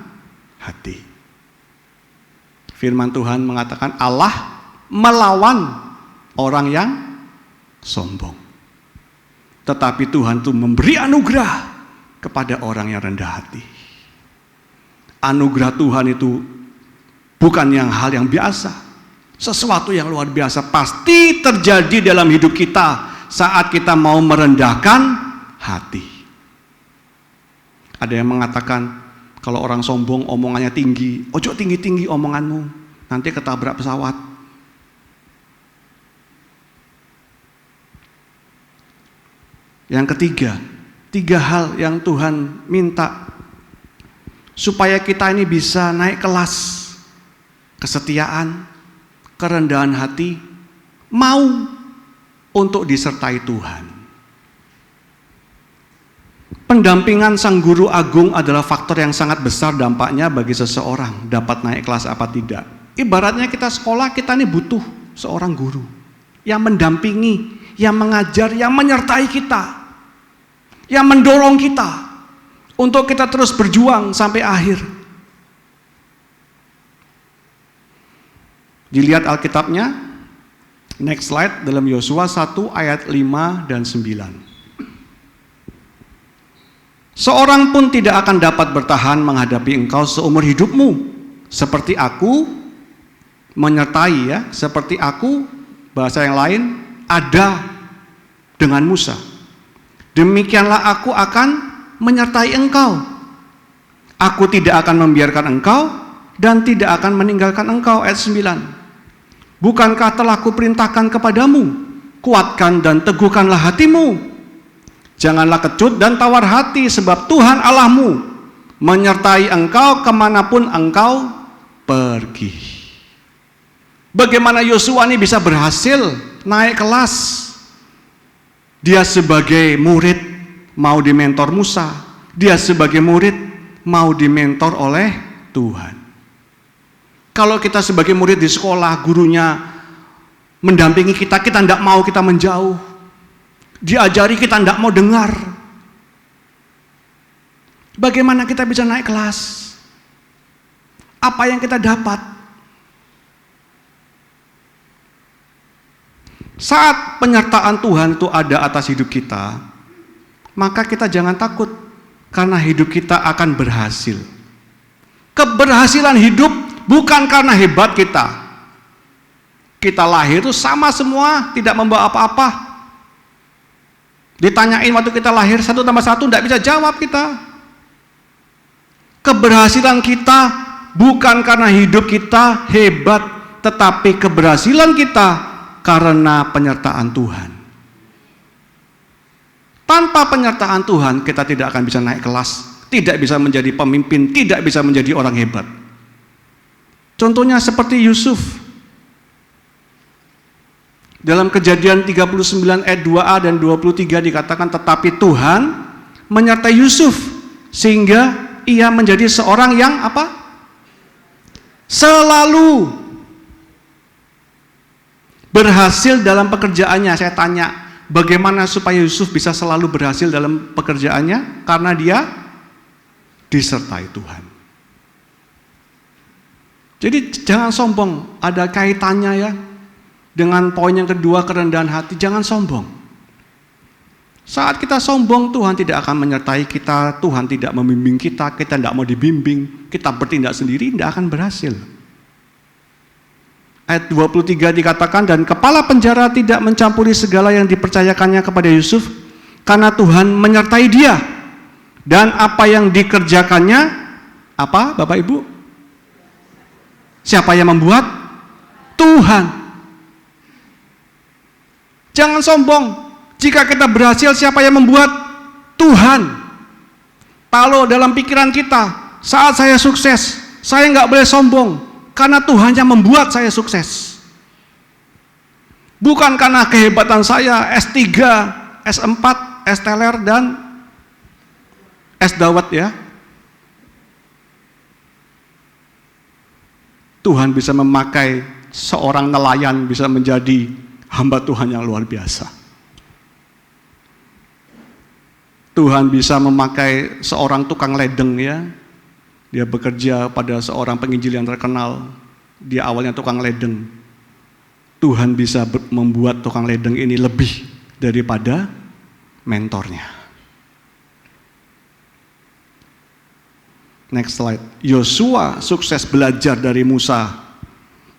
hati. Firman Tuhan mengatakan Allah melawan orang yang sombong. Tetapi Tuhan itu memberi anugerah kepada orang yang rendah hati. Anugerah Tuhan itu bukan hal yang biasa. Sesuatu yang luar biasa pasti terjadi dalam hidup kita saat kita mau merendahkan hati. Ada yang mengatakan, kalau orang sombong omongannya tinggi, ojo tinggi-tinggi omonganmu, nanti ketabrak pesawat. Yang ketiga, 3 hal yang Tuhan minta supaya kita ini bisa naik kelas. Kesetiaan, kerendahan hati, mau untuk disertai Tuhan. Pendampingan Sang Guru Agung adalah faktor yang sangat besar dampaknya bagi seseorang dapat naik kelas apa tidak. Ibaratnya kita sekolah, kita ini butuh seorang guru yang mendampingi, yang mengajar, yang menyertai kita, yang mendorong kita untuk kita terus berjuang sampai akhir. Dilihat Alkitabnya, next slide, dalam Yosua 1 ayat 5 dan 9. Seorang pun tidak akan dapat bertahan menghadapi engkau seumur hidupmu, seperti aku menyertai, seperti aku, bahasa yang lain, ada dengan Musa. Demikianlah aku akan menyertai engkau. Aku tidak akan membiarkan engkau dan tidak akan meninggalkan engkau. Ayat 9. Bukankah telah kuperintahkan kepadamu, kuatkan dan teguhkanlah hatimu. Janganlah kecut dan tawar hati, sebab Tuhan Allahmu menyertai engkau kemanapun engkau pergi. Bagaimana Yosua ini bisa berhasil naik kelas? Dia sebagai murid mau dimentor Musa, dia sebagai murid mau dimentor oleh Tuhan. Kalau kita sebagai murid di sekolah, gurunya mendampingi kita, kita tidak mau, kita menjauh. Diajari, kita tidak mau dengar. Bagaimana kita bisa naik kelas? Apa yang kita dapat? Saat penyertaan Tuhan itu ada atas hidup kita, maka kita jangan takut, karena hidup kita akan berhasil. Keberhasilan hidup bukan karena hebat kita. Kita lahir itu sama semua, tidak membawa apa-apa. Ditanyain waktu kita lahir 1 tambah 1, tidak bisa jawab kita. Keberhasilan kita bukan karena hidup kita hebat, tetapi keberhasilan kita karena penyertaan Tuhan. Tanpa penyertaan Tuhan, kita tidak akan bisa naik kelas, tidak bisa menjadi pemimpin, tidak bisa menjadi orang hebat. Contohnya seperti Yusuf. Dalam Kejadian 39 ayat 2a dan 23 dikatakan, tetapi Tuhan menyertai Yusuf sehingga ia menjadi seorang yang apa? Selalu berhasil dalam pekerjaannya. Saya tanya, Bagaimana supaya Yusuf bisa selalu berhasil dalam pekerjaannya? Karena dia disertai Tuhan. Jadi jangan sombong, ada kaitannya ya dengan poin yang kedua, kerendahan hati. Jangan sombong. Saat kita sombong, Tuhan tidak akan menyertai kita, Tuhan tidak membimbing kita, kita tidak mau dibimbing, kita bertindak sendiri, tidak akan berhasil. Ayat 23 dikatakan, dan kepala penjara tidak mencampuri segala yang dipercayakannya kepada Yusuf, karena Tuhan menyertai dia. Dan apa yang dikerjakannya, apa Bapak Ibu? Siapa yang membuat? Tuhan. Jangan sombong. Jika kita berhasil, siapa yang membuat? Tuhan. Kalau dalam pikiran kita, saat saya sukses, saya nggak boleh sombong, karena Tuhan yang membuat saya sukses. Bukan karena kehebatan saya S3, S4, S teler, dan S dawet ya. Tuhan bisa memakai seorang nelayan bisa menjadi hamba Tuhan yang luar biasa. Tuhan bisa memakai seorang tukang ledeng ya. Dia bekerja pada seorang penginjil yang terkenal. Dia awalnya tukang ledeng. Tuhan bisa membuat tukang ledeng ini lebih daripada mentornya. Next slide. Yosua sukses belajar dari Musa,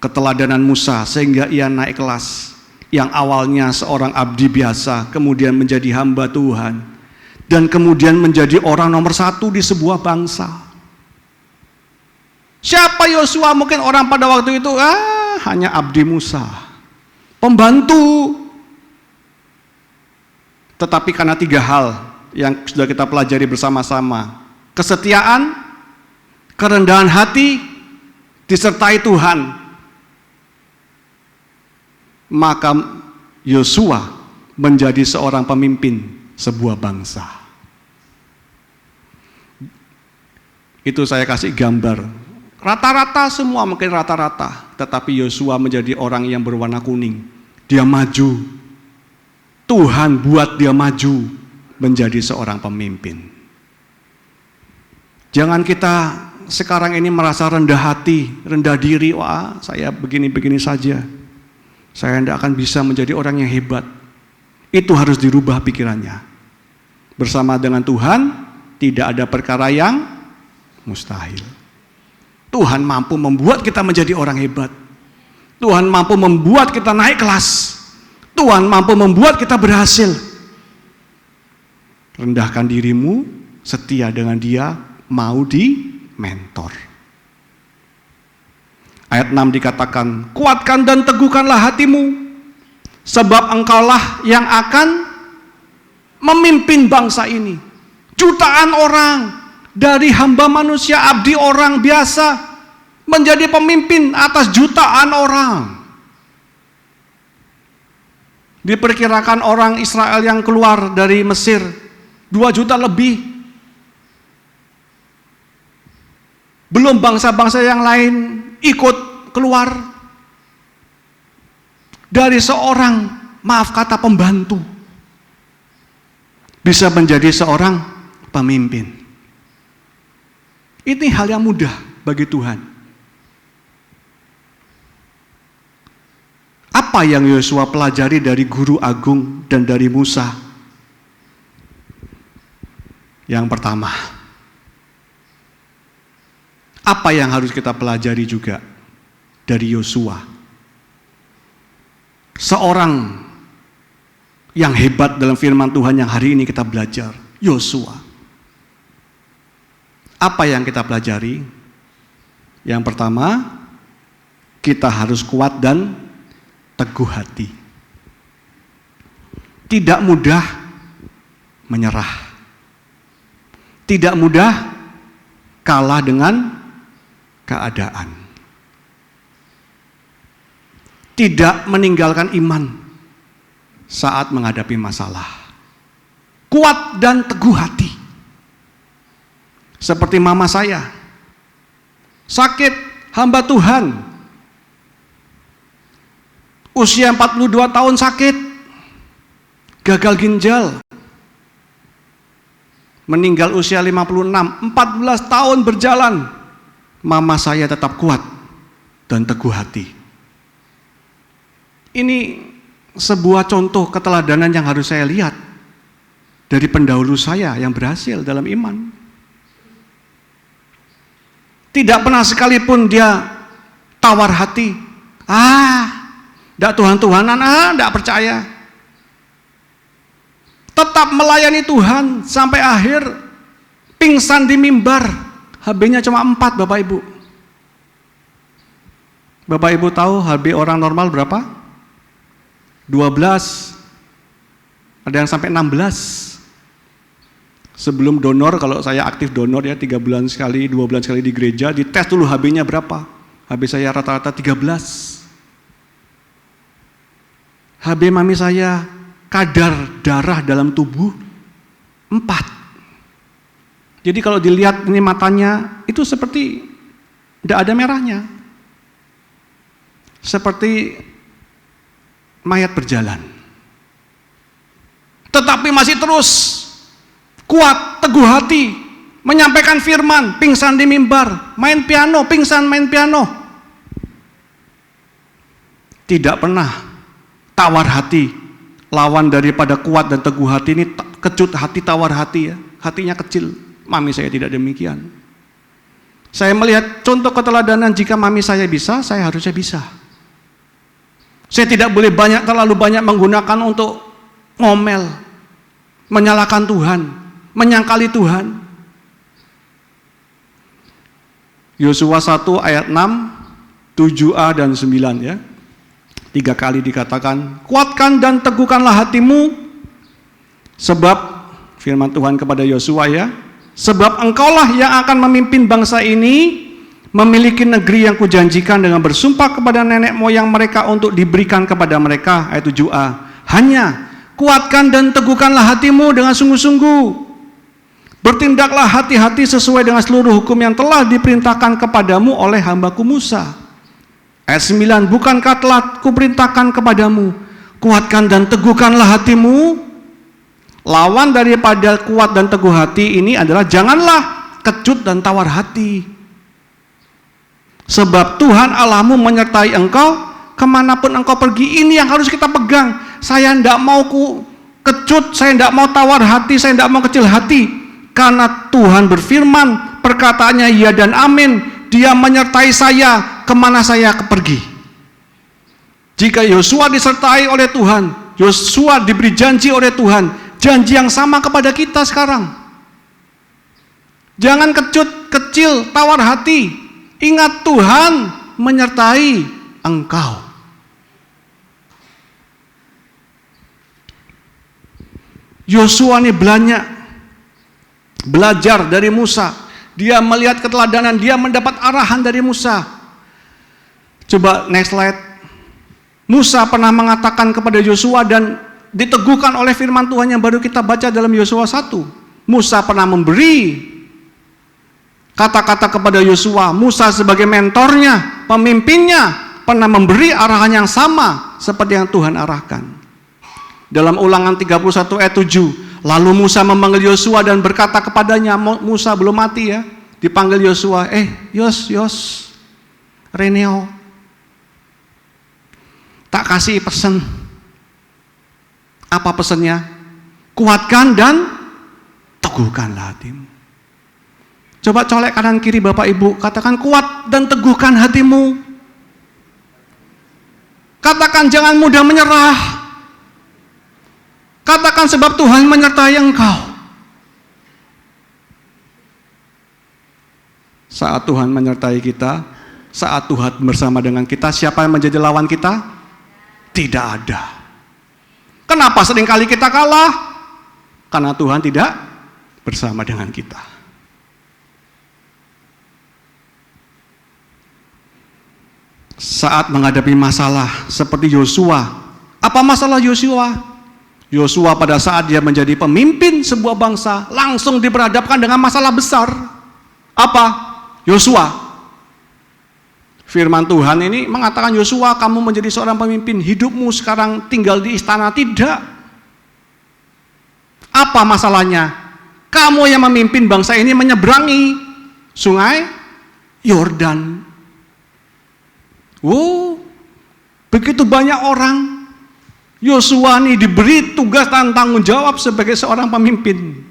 keteladanan Musa, sehingga ia naik kelas. Yang awalnya seorang abdi biasa, kemudian menjadi hamba Tuhan, dan kemudian menjadi orang nomor 1 di sebuah bangsa. Siapa Yosua? Mungkin orang pada waktu itu hanya abdi Musa, pembantu. Tetapi karena 3 hal yang sudah kita pelajari bersama-sama, kesetiaan, kerendahan hati, disertai Tuhan, maka Yosua menjadi seorang pemimpin sebuah bangsa. Itu saya kasih gambar. Rata-rata semua, mungkin rata-rata, tetapi Yosua menjadi orang yang berwarna kuning. Dia maju. Tuhan buat dia maju menjadi seorang pemimpin. Jangan kita sekarang ini merasa rendah hati, rendah diri. Wah, saya begini-begini saja. Saya tidak akan bisa menjadi orang yang hebat. Itu harus dirubah pikirannya. Bersama dengan Tuhan, tidak ada perkara yang mustahil. Tuhan mampu membuat kita menjadi orang hebat. Tuhan mampu membuat kita naik kelas. Tuhan mampu membuat kita berhasil. Rendahkan dirimu, setia dengan Dia, mau di mentor. Ayat 6 dikatakan, kuatkan dan teguhkanlah hatimu, sebab engkaulah yang akan memimpin bangsa ini. Jutaan orang dari hamba manusia, abdi orang biasa, menjadi pemimpin atas jutaan orang. Diperkirakan orang Israel yang keluar dari Mesir 2 juta lebih. Belum bangsa-bangsa yang lain ikut keluar. Dari seorang, maaf kata, pembantu bisa menjadi seorang pemimpin. Ini hal yang mudah bagi Tuhan. Apa yang Yosua pelajari dari guru agung dan dari Musa? Yang pertama, apa yang harus kita pelajari juga dari Yosua? Seorang yang hebat dalam firman Tuhan yang hari ini kita belajar, Yosua. Apa yang kita pelajari? Yang pertama, kita harus kuat dan teguh hati. Tidak mudah menyerah. Tidak mudah kalah dengan keadaan. Tidak meninggalkan iman saat menghadapi masalah. Kuat dan teguh hati. Seperti mama saya, sakit, hamba Tuhan, usia 42 tahun sakit, gagal ginjal, meninggal usia 56, 14 tahun berjalan, mama saya tetap kuat dan teguh hati. Ini sebuah contoh keteladanan yang harus saya lihat dari pendahulu saya yang berhasil dalam iman. Tidak pernah sekalipun dia tawar hati. Enggak Tuhan-Tuhanan, enggak percaya. Tetap melayani Tuhan sampai akhir, pingsan di mimbar. HB-nya cuma 4 Bapak Ibu. Bapak Ibu tahu HB orang normal berapa? 12. Ada yang sampai 16. Sebelum donor, kalau saya aktif donor ya 3 bulan sekali, 2 bulan sekali di gereja, dites dulu HB-nya berapa. HB saya rata-rata 13. HB mami saya, kadar darah dalam tubuh 4. Jadi kalau dilihat ini matanya, itu seperti tidak ada merahnya. Seperti mayat berjalan. Tetapi masih terus kuat, teguh hati, menyampaikan firman, pingsan di mimbar, main piano, pingsan main piano. Tidak pernah tawar hati. Lawan daripada kuat dan teguh hati ini kecut hati, tawar hati ya. Hatinya kecil. Mami saya tidak demikian. Saya melihat contoh keteladanan, jika mami saya bisa, saya harusnya bisa. Saya tidak boleh terlalu banyak menggunakan untuk ngomel, menyalahkan Tuhan, menyangkali Tuhan. Yosua 1 ayat 6, 7a dan 9 ya. 3 kali dikatakan, kuatkan dan teguhkanlah hatimu, sebab firman Tuhan kepada Yosua ya, sebab engkaulah yang akan memimpin bangsa ini memiliki negeri yang kujanjikan dengan bersumpah kepada nenek moyang mereka untuk diberikan kepada mereka. Ayat 7a, hanya kuatkan dan teguhkanlah hatimu dengan sungguh-sungguh. Bertindaklah hati-hati sesuai dengan seluruh hukum yang telah diperintahkan kepadamu oleh hambaku Musa. Ayat 9, bukankah telah kuperintahkan kepadamu, kuatkan dan teguhkanlah hatimu. Lawan daripada kuat dan teguh hati ini adalah janganlah kecut dan tawar hati. Sebab Tuhan Allahmu menyertai engkau kemanapun engkau pergi. Ini yang harus kita pegang. Saya tidak mau kecut, saya tidak mau tawar hati, saya tidak mau kecil hati. Karena Tuhan berfirman, perkataannya ya dan amin. Dia menyertai saya kemana saya pergi. Jika Yosua disertai oleh Tuhan, Yosua diberi janji oleh Tuhan, janji yang sama kepada kita sekarang. Jangan kecut, kecil, tawar hati. Ingat Tuhan menyertai engkau. Yosua ini belajar dari Musa. Dia melihat keteladanan, dia mendapat arahan dari Musa. Coba next slide. Musa pernah mengatakan kepada Yosua dan diteguhkan oleh firman Tuhan yang baru kita baca dalam Yosua 1. Musa pernah memberi kata-kata kepada Yosua. Musa sebagai mentornya, pemimpinnya, pernah memberi arahan yang sama seperti yang Tuhan arahkan. Dalam Ulangan 31 ayat 7, lalu Musa memanggil Yosua dan berkata kepadanya, Musa belum mati ya, dipanggil Yosua, Yos, Reneo, tak kasih pesan. Apa pesannya? Kuatkan dan teguhkanlah hatimu. Coba colek kanan kiri Bapak Ibu, katakan kuat dan teguhkan hatimu. Katakan jangan mudah menyerah. Katakan sebab Tuhan menyertai engkau. Saat Tuhan menyertai kita, saat Tuhan bersama dengan kita, siapa yang menjadi lawan kita? Tidak ada. Kenapa seringkali kita kalah? Karena Tuhan tidak bersama dengan kita. Saat menghadapi masalah seperti Yosua, apa masalah Yosua? Yosua pada saat dia menjadi pemimpin sebuah bangsa, langsung diperhadapkan dengan masalah besar. Apa? Yosua. Firman Tuhan ini mengatakan, Yosua, kamu menjadi seorang pemimpin, hidupmu sekarang tinggal di istana. Tidak. Apa masalahnya? Kamu yang memimpin bangsa ini menyeberangi sungai Yordan. Begitu banyak orang. Yosua ini diberi tugas dan tanggung jawab sebagai seorang pemimpin.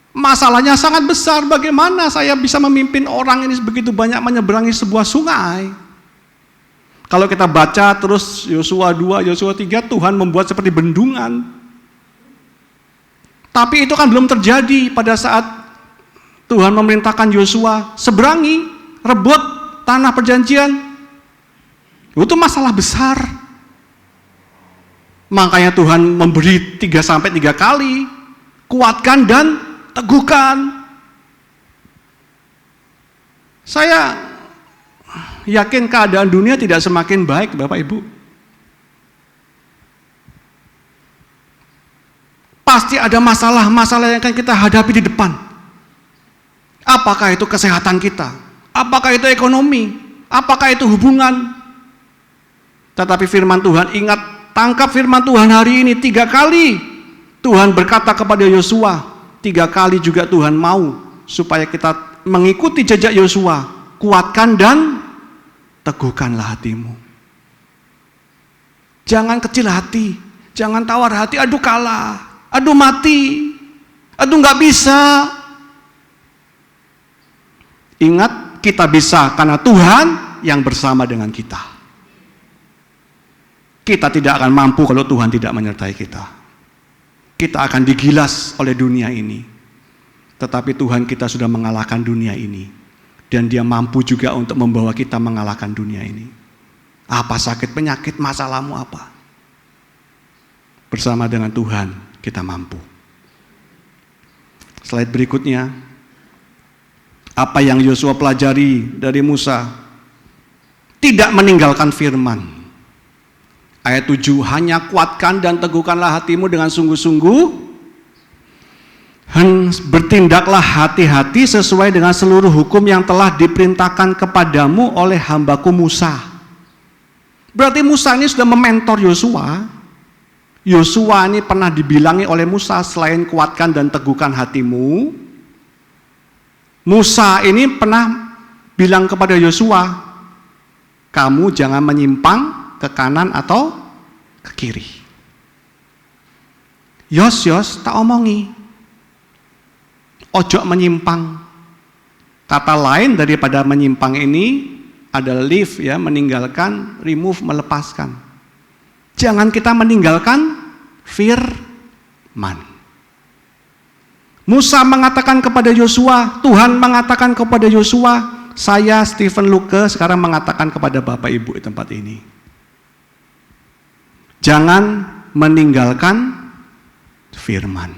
Masalahnya sangat besar, bagaimana saya bisa memimpin orang ini begitu banyak menyeberangi sebuah sungai? Kalau kita baca terus Yosua 2, Yosua 3, Tuhan membuat seperti bendungan. Tapi itu kan belum terjadi pada saat Tuhan memerintahkan Yosua seberangi, rebut tanah perjanjian. Itu masalah besar. Makanya Tuhan memberi 3 kali, kuatkan dan teguhkan. Saya yakin keadaan dunia tidak semakin baik, Bapak Ibu. Pasti ada masalah-masalah yang akan kita hadapi di depan. Apakah itu kesehatan kita? Apakah itu ekonomi? Apakah itu hubungan? Tetapi firman Tuhan, ingat, tangkap firman Tuhan hari ini 3 kali. Tuhan berkata kepada Yosua, 3 kali juga Tuhan mau supaya kita mengikuti jejak Yosua. Kuatkan dan teguhkanlah hatimu. Jangan kecil hati, jangan tawar hati, aduh kalah. Aduh mati, aduh nggak bisa. Ingat, kita bisa karena Tuhan yang bersama dengan kita. Kita tidak akan mampu kalau Tuhan tidak menyertai kita. Kita akan digilas oleh dunia ini. Tetapi Tuhan kita sudah mengalahkan dunia ini. Dan Dia mampu juga untuk membawa kita mengalahkan dunia ini. Apa sakit, penyakit, masalahmu apa? Bersama dengan Tuhan kita mampu. Slide berikutnya. Apa yang Yosua pelajari dari Musa? Tidak meninggalkan firman. Ayat 7, hanya kuatkan dan teguhkanlah hatimu dengan sungguh-sungguh. Bertindaklah hati-hati sesuai dengan seluruh hukum yang telah diperintahkan kepadamu oleh hambaku Musa. Berarti Musa ini sudah mementor Yosua. Yosua ini pernah dibilangi oleh Musa, selain kuatkan dan teguhkan hatimu, Musa ini pernah bilang kepada Yosua, kamu jangan menyimpang ke kanan atau ke kiri. Yos, tak omongi, ojo menyimpang. Kata lain daripada menyimpang ini adalah leave, ya, meninggalkan, remove, melepaskan. Jangan kita meninggalkan firman. Musa mengatakan kepada Yosua, Tuhan mengatakan kepada Yosua, saya Stephen Luke sekarang mengatakan kepada Bapak Ibu di tempat ini. Jangan meninggalkan firman.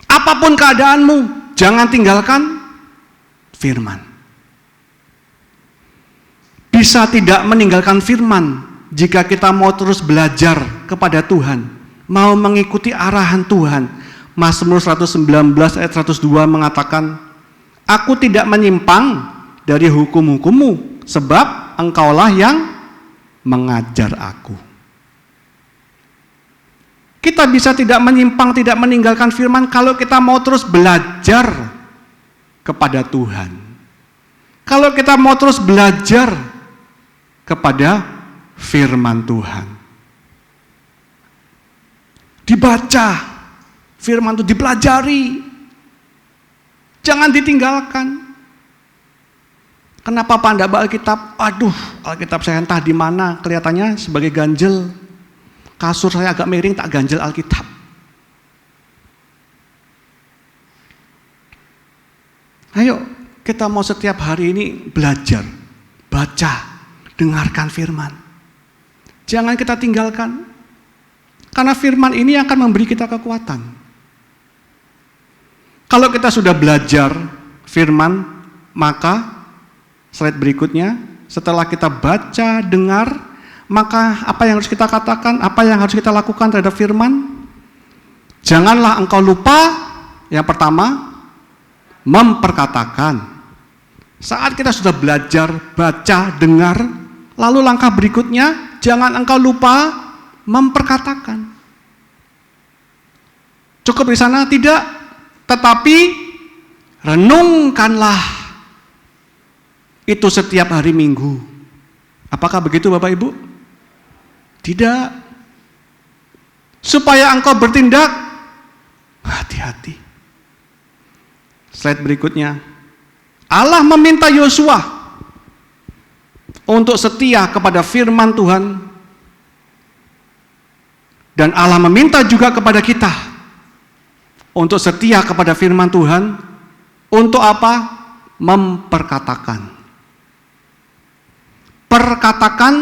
Apapun keadaanmu, jangan tinggalkan firman. Bisa tidak meninggalkan firman jika kita mau terus belajar kepada Tuhan, mau mengikuti arahan Tuhan. Mazmur 119 ayat 102 mengatakan, aku tidak menyimpang dari hukum-hukummu, sebab engkaulah yang mengajar aku. Kita bisa tidak menyimpang, tidak meninggalkan firman kalau kita mau terus belajar kepada Tuhan. Kalau kita mau terus belajar kepada firman Tuhan. Dibaca firman itu, dipelajari, jangan ditinggalkan. Kenapa Pak enggak bawa Alkitab? Aduh, Alkitab saya entah di mana, kelihatannya sebagai ganjel. Kasur saya agak miring, tak ganjel Alkitab. Ayo, kita mau setiap hari ini belajar, baca, dengarkan firman. Jangan kita tinggalkan. Karena firman ini akan memberi kita kekuatan. Kalau kita sudah belajar firman, maka slide berikutnya, setelah kita baca, dengar, maka apa yang harus kita katakan, apa yang harus kita lakukan terhadap firman? Janganlah engkau lupa, yang pertama, memperkatakan. Saat kita sudah belajar, baca, dengar, lalu langkah berikutnya, jangan engkau lupa memperkatakan. Cukup di sana? Tidak. Tetapi renungkanlah itu setiap hari Minggu. Apakah begitu Bapak Ibu? Tidak. Supaya engkau bertindak hati-hati. Slide berikutnya. Allah meminta Yosua untuk setia kepada firman Tuhan. Dan Allah meminta juga kepada kita untuk setia kepada firman Tuhan. Untuk apa? Memperkatakan. Perkatakan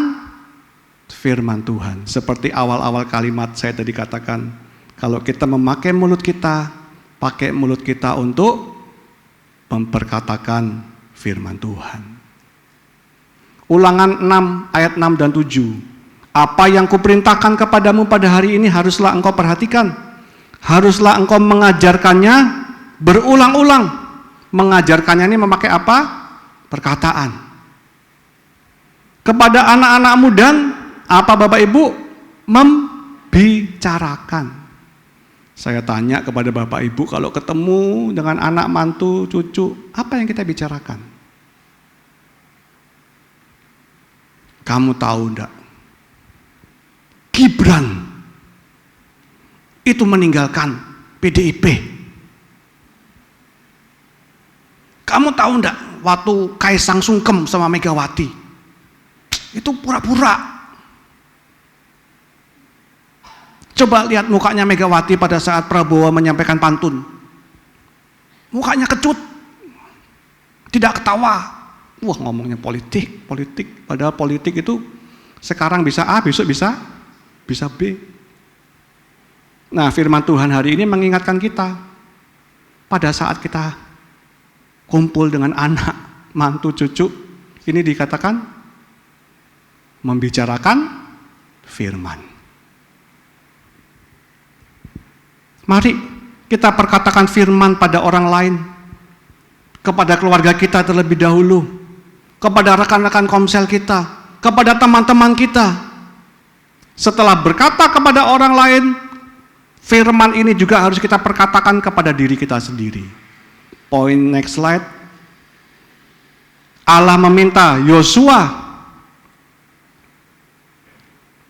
firman Tuhan. Seperti awal-awal kalimat saya tadi katakan, kalau kita memakai mulut kita, pakai mulut kita untuk memperkatakan firman Tuhan. Ulangan 6 ayat 6 dan 7. Apa yang kuperintahkan kepadamu pada hari ini haruslah engkau perhatikan. Haruslah engkau mengajarkannya berulang-ulang. Mengajarkannya ini memakai apa? Perkataan. Kepada anak-anakmu dan apa Bapak Ibu? Membicarakan. Saya tanya kepada Bapak Ibu, kalau ketemu dengan anak, mantu, cucu, apa yang kita bicarakan? Kamu tahu enggak? Gibran itu meninggalkan PDIP. Kamu tahu enggak waktu Kaisang sungkem sama Megawati? Itu pura-pura. Coba lihat mukanya Megawati pada saat Prabowo menyampaikan pantun. Mukanya kecut. Tidak ketawa. Wah, ngomongnya politik. Padahal politik itu sekarang bisa A, besok bisa B. Nah, firman Tuhan hari ini mengingatkan kita pada saat kita kumpul dengan anak, mantu, cucu, ini dikatakan membicarakan firman. Mari kita perkatakan firman pada orang lain, kepada keluarga kita terlebih dahulu, kepada rekan-rekan komsel kita, kepada teman-teman kita. Setelah berkata kepada orang lain, firman ini juga harus kita perkatakan kepada diri kita sendiri. Poin next slide. Allah meminta Yosua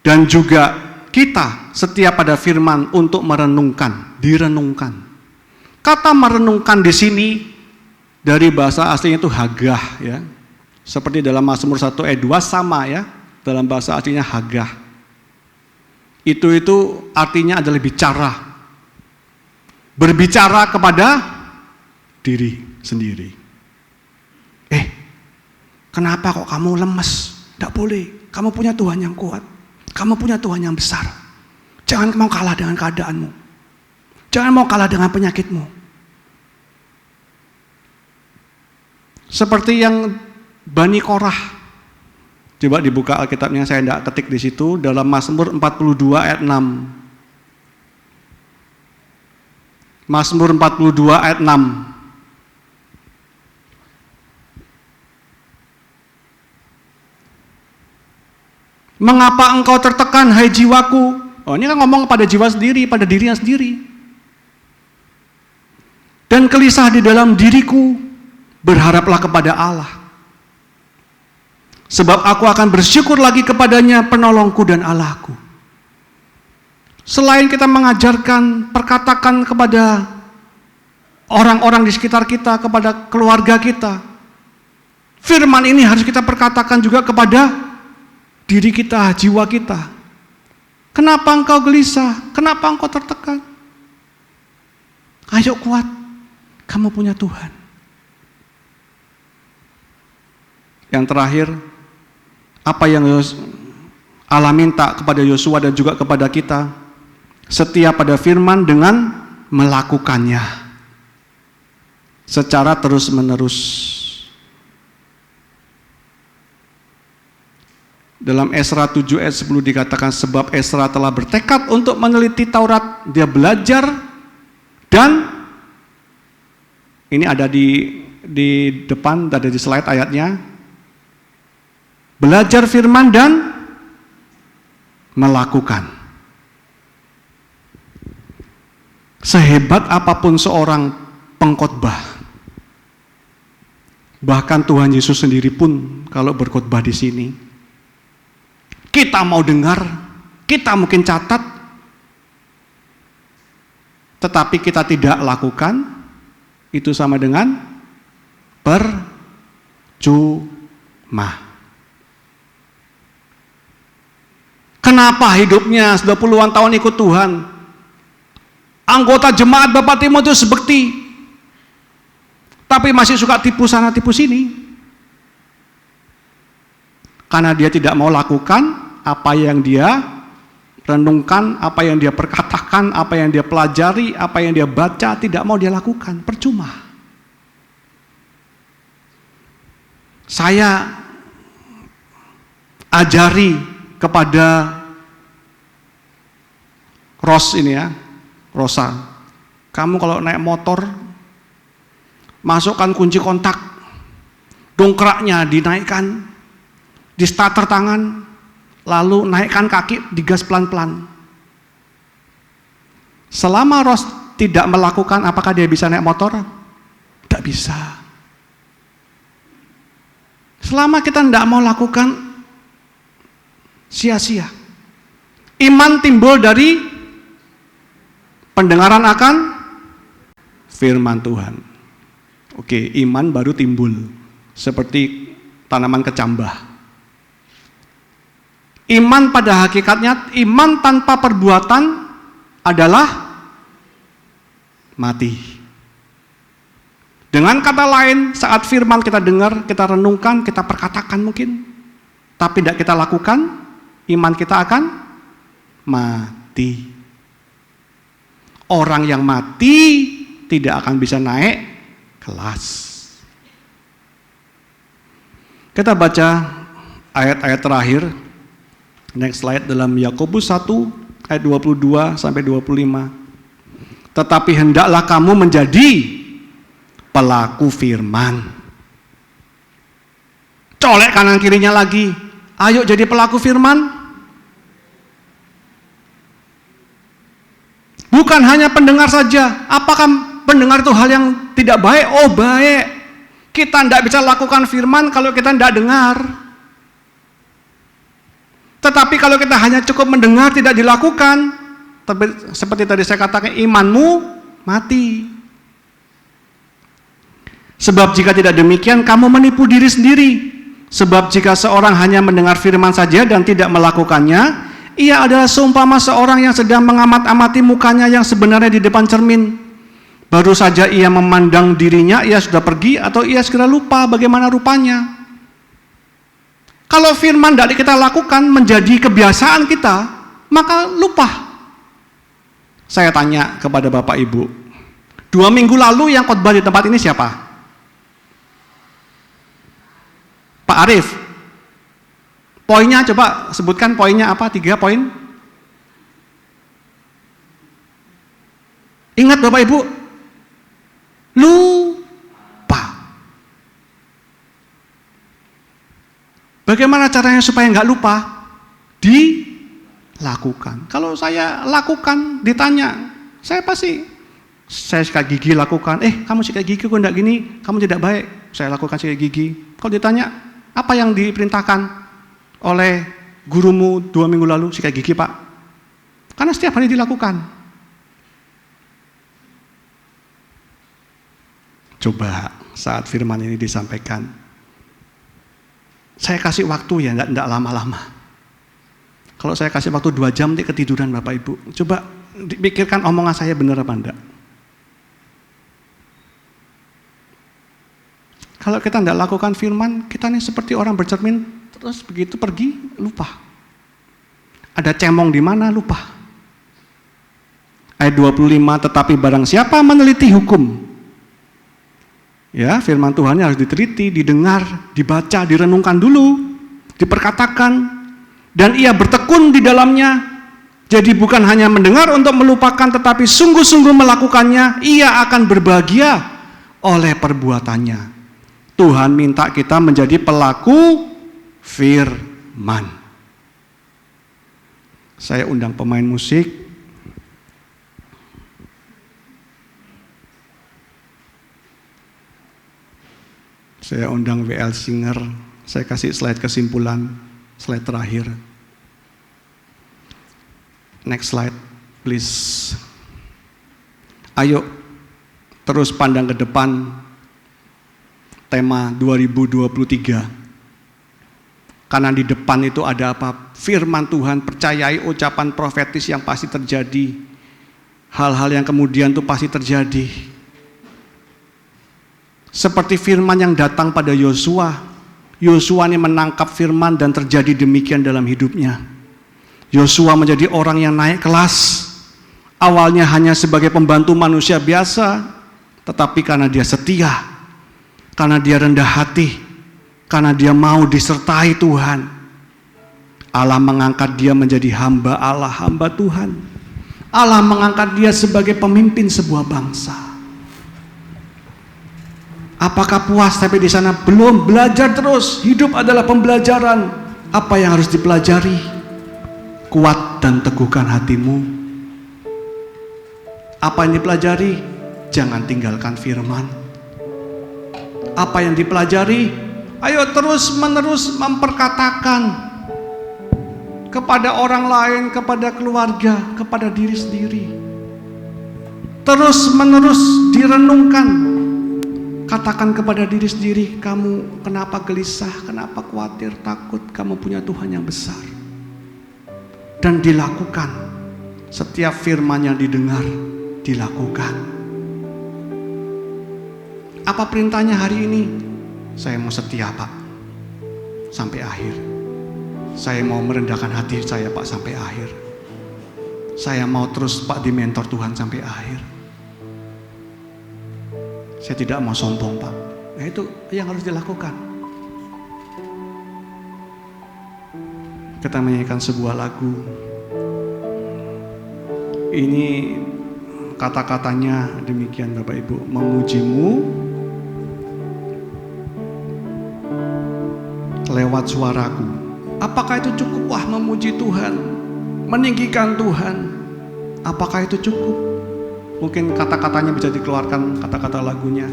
dan juga kita setia pada firman untuk direnungkan. Kata merenungkan di sini dari bahasa aslinya itu hagah ya. Seperti dalam Mazmur 1 ayat 2 sama ya, dalam bahasa aslinya hagah. Itu artinya adalah bicara. Berbicara kepada diri sendiri. Kenapa kok kamu lemes? Tidak boleh. Kamu punya Tuhan yang kuat. Kamu punya Tuhan yang besar. Jangan mau kalah dengan keadaanmu. Jangan mau kalah dengan penyakitmu. Seperti yang Bani Korah. Coba dibuka Alkitabnya, saya tidak ketik di situ, dalam Mazmur 42 ayat 6. Mazmur 42 ayat 6. Mengapa engkau tertekan, hai jiwaku? Oh, ini kan ngomong pada jiwa sendiri, pada dirinya sendiri. Dan gelisah di dalam diriku, berharaplah kepada Allah. Sebab aku akan bersyukur lagi kepadanya, penolongku dan Allahku. Selain kita mengajarkan, perkatakan kepada orang-orang di sekitar kita, kepada keluarga kita, firman ini harus kita perkatakan juga kepada diri kita, jiwa kita. Kenapa engkau gelisah? Kenapa engkau tertekan? Ayo kuat, kamu punya Tuhan. Yang terakhir, apa yang Allah minta kepada Yosua dan juga kepada kita, setia pada firman dengan melakukannya secara terus-menerus. Dalam Esra 7 ayat 10 dikatakan, sebab Esra telah bertekad untuk meneliti Taurat, dia belajar dan ini ada di depan, ada di slide ayatnya. Belajar firman dan melakukan. Sehebat apapun seorang pengkhotbah, bahkan Tuhan Yesus sendiri pun kalau berkhotbah di sini, kita mau dengar, kita mungkin catat, tetapi kita tidak lakukan, itu sama dengan percuma. Kenapa hidupnya sudah puluhan tahun ikut Tuhan, anggota jemaat Bapak Timotius sebekti, tapi masih suka tipu sana tipu sini? Karena dia tidak mau lakukan apa yang dia renungkan, apa yang dia perkatakan, apa yang dia pelajari, apa yang dia baca, tidak mau dia lakukan, percuma. Saya ajari kepada Rosa, kamu kalau naik motor, masukkan kunci kontak, dongkraknya dinaikkan, di starter tangan, lalu naikkan kaki, digas pelan-pelan. Selama Ros tidak melakukan, apakah dia bisa naik motor? Tidak bisa. Selama kita tidak mau lakukan, sia-sia. Iman timbul dari pendengaran akan firman Tuhan. Oke, iman baru timbul seperti tanaman kecambah. Iman pada hakikatnya, iman tanpa perbuatan adalah mati. Dengan kata lain, saat firman kita dengar, kita renungkan, kita perkatakan mungkin, tapi tidak kita lakukan, iman kita akan mati. Orang yang mati tidak akan bisa naik kelas. Kita baca ayat-ayat terakhir. Next slide, dalam Yakobus 1 ayat 22 sampai 25. Tetapi hendaklah kamu menjadi pelaku firman. Colek kanan kirinya lagi. Ayo jadi pelaku firman. Bukan hanya pendengar saja. Apakah pendengar itu hal yang tidak baik? Oh baik. Kita tidak bisa lakukan firman kalau kita tidak dengar. Tetapi kalau kita hanya cukup mendengar, tidak dilakukan, seperti tadi saya katakan, imanmu mati. Sebab jika tidak demikian, kamu menipu diri sendiri. Sebab jika seorang hanya mendengar firman saja dan tidak melakukannya, ia adalah seumpama seorang yang sedang mengamat-amati mukanya yang sebenarnya di depan cermin. Baru saja ia memandang dirinya, ia sudah pergi atau ia segera lupa bagaimana rupanya. Kalau firman tidak kita lakukan menjadi kebiasaan kita, maka lupa. Saya tanya kepada Bapak Ibu, 2 minggu lalu yang khotbah di tempat ini siapa? Pak Arif. Poinnya coba sebutkan poinnya apa? 3 poin. Ingat Bapak Ibu? Lupa. Bagaimana caranya supaya nggak lupa? Dilakukan. Kalau saya lakukan, ditanya, saya sikat gigi lakukan. Kamu sikat gigi kok enggak gini? Kamu tidak baik. Saya lakukan sikat gigi. Kalau ditanya, apa yang diperintahkan oleh gurumu 2 minggu lalu? Sikat gigi, Pak. Karena setiap hari dilakukan. Coba saat firman ini disampaikan, saya kasih waktu ya, enggak lama-lama. Kalau saya kasih waktu 2 jam, nanti ketiduran Bapak Ibu. Coba dipikirkan omongan saya benar apa enggak. Kalau kita tidak lakukan firman, kita ini seperti orang bercermin, terus begitu pergi, lupa. Ada cemong di mana, lupa. Ayat 25, tetapi barang siapa meneliti hukum, ya, firman Tuhan harus diteliti, didengar, dibaca, direnungkan dulu, diperkatakan, dan ia bertekun di dalamnya. Jadi bukan hanya mendengar untuk melupakan, tetapi sungguh-sungguh melakukannya, ia akan berbahagia oleh perbuatannya. Tuhan minta kita menjadi pelaku firman. Saya undang pemain musik. Saya undang WL Singer. Saya kasih slide kesimpulan, slide terakhir. Next slide, please. Ayo, terus pandang ke depan. Tema 2023. Karena di depan itu ada apa? Firman Tuhan, percayai ucapan profetis yang pasti terjadi. Hal-hal yang kemudian itu pasti terjadi. Seperti firman yang datang pada Yosua. Yosua ini menangkap firman dan terjadi demikian dalam hidupnya. Yosua menjadi orang yang naik kelas. Awalnya hanya sebagai pembantu manusia biasa, tetapi karena dia setia, karena dia rendah hati, karena dia mau disertai Tuhan, Allah mengangkat dia menjadi hamba Allah, hamba Tuhan. Allah mengangkat dia sebagai pemimpin sebuah bangsa. Apakah puas tapi di sana belum? Belajar terus. Hidup adalah pembelajaran. Apa yang harus dipelajari? Kuat dan teguhkan hatimu. Apa yang dipelajari? Jangan tinggalkan firman. Apa yang dipelajari? Ayo terus menerus memperkatakan kepada orang lain, kepada keluarga, kepada diri sendiri. Terus menerus direnungkan. Katakan kepada diri sendiri, kamu kenapa gelisah, kenapa khawatir, takut, kamu punya Tuhan yang besar. Dan dilakukan. Setiap firman yang didengar, dilakukan. Apa perintahnya hari ini? Saya mau setia, Pak, sampai akhir. Saya mau merendahkan hati saya, Pak, sampai akhir. Saya mau terus, Pak, di mentor Tuhan sampai akhir. Saya tidak mau sombong, Pak. Nah, itu yang harus dilakukan. Kita menyanyikan sebuah lagu. Ini kata-katanya demikian, Bapak Ibu. Memujimu lewat suaraku. Apakah itu cukup? Wah, memuji Tuhan, meninggikan Tuhan. Apakah itu cukup? Mungkin kata-katanya bisa dikeluarkan, kata-kata lagunya.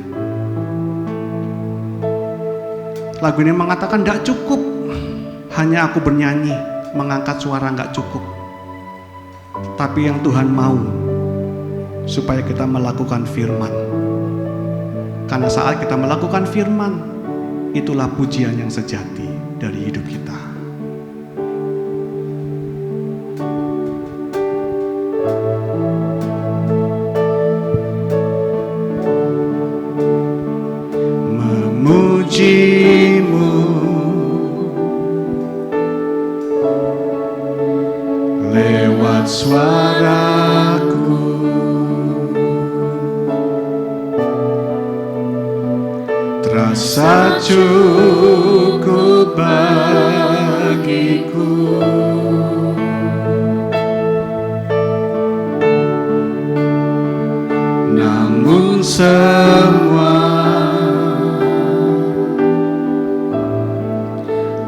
Lagu ini mengatakan tidak cukup hanya aku bernyanyi, mengangkat suara nggak cukup. Tapi yang Tuhan mau supaya kita melakukan firman. Karena saat kita melakukan firman, itulah pujian yang sejati dari hidup kita. Memujimu lewat suaraku, terasa cukup bagiku. Namun semua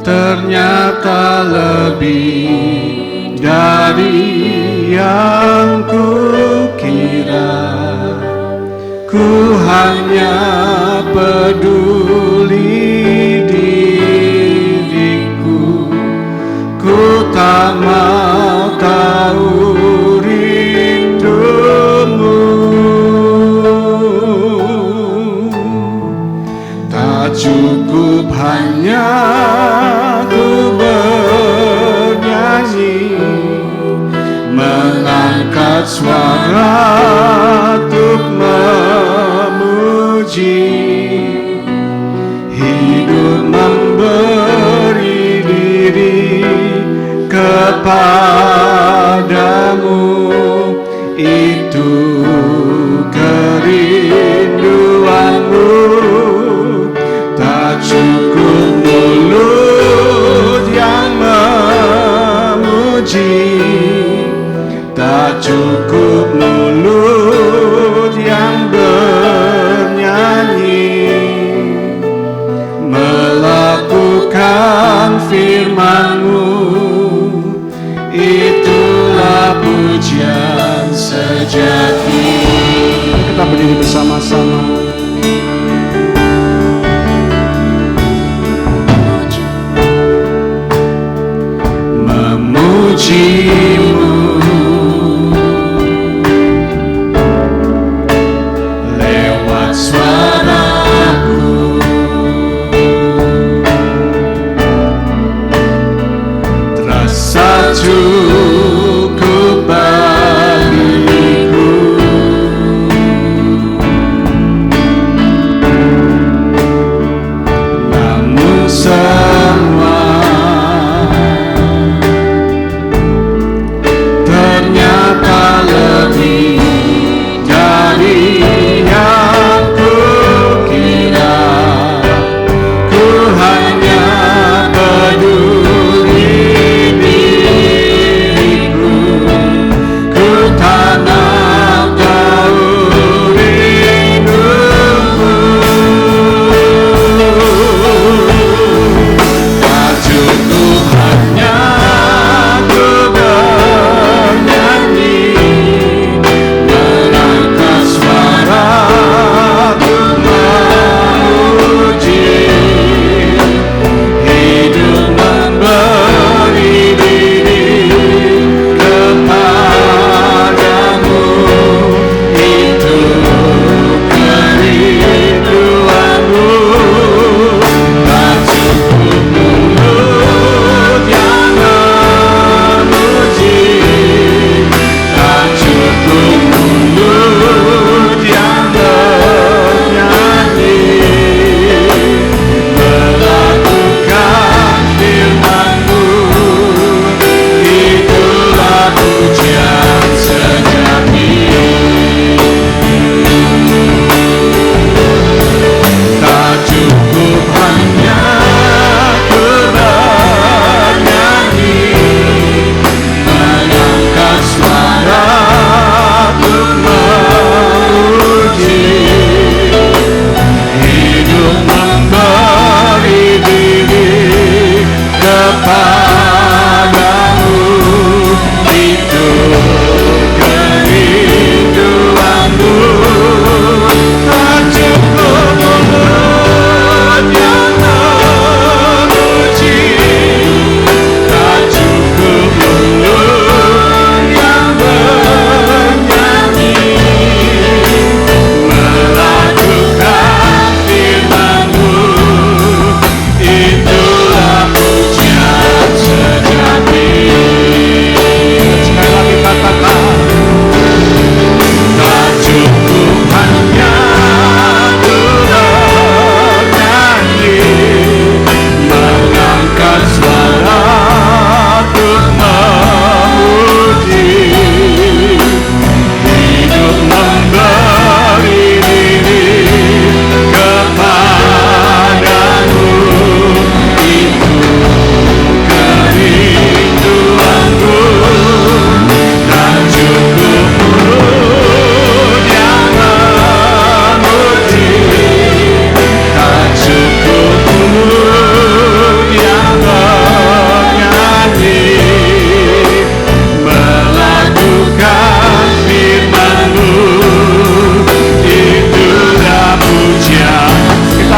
ternyata lebih dari yang kukira. Ku hanya peduli diriku. Ku tak mau tahu rindumu. Tak cukup hanya ku bernyanyi, mengangkat suara untuk memuji. Hidup memberi diri kepadamu, itu kerinduanmu. Tak cukup mulut yang memuji, tak cukup mulut yang bernyanyi, melakukan firman-Mu, itulah pujian sejati. Kita berdiri bersama-sama.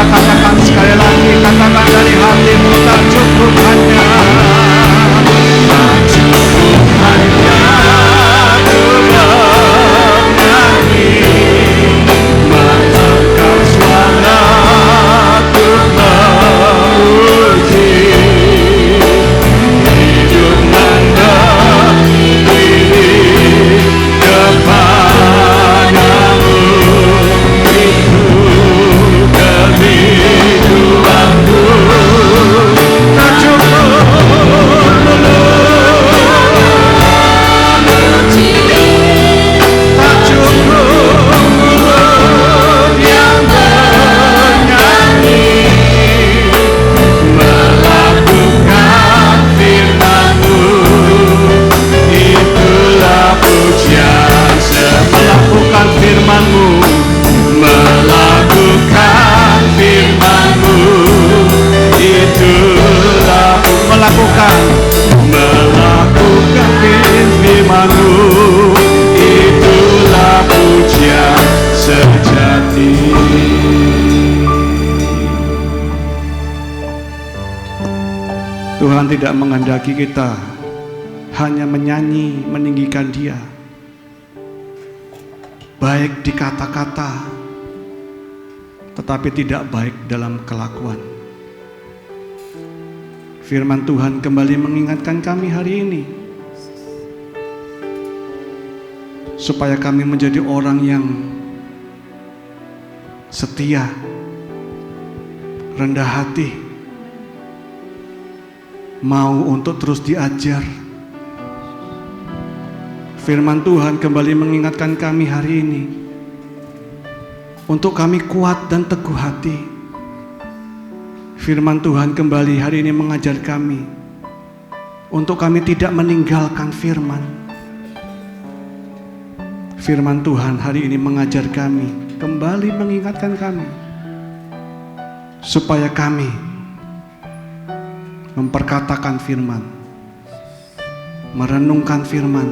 katakan sekali lagi, katakan dari hatimu, tak cukup hanya, tak cukup hanya ku bernyanyi, mengangkat suaraku memuji, hidup mendengar diri kepadamu, itu kehidupanku. Tak cukup memuji, tak cukup mulut yang bernyanyi, melakukan firman-Mu, itulah pujian. Melakukan firman-Mu, melakukan firman-Mu, itulah melakukan firman-Mu, itulah pujian sejati. Tuhan tidak menghendaki kita hanya menyanyi, meninggikan Dia, baik di kata-kata, tetapi tidak baik dalam kelakuan. Firman Tuhan kembali mengingatkan kami hari ini, supaya kami menjadi orang yang setia, rendah hati, mau untuk terus diajar. Firman Tuhan kembali mengingatkan kami hari ini, untuk kami kuat dan teguh hati. Firman Tuhan kembali hari ini mengajar kami, untuk kami tidak meninggalkan firman. Firman Tuhan hari ini mengajar kami, kembali mengingatkan kami, supaya kami memperkatakan firman, merenungkan firman,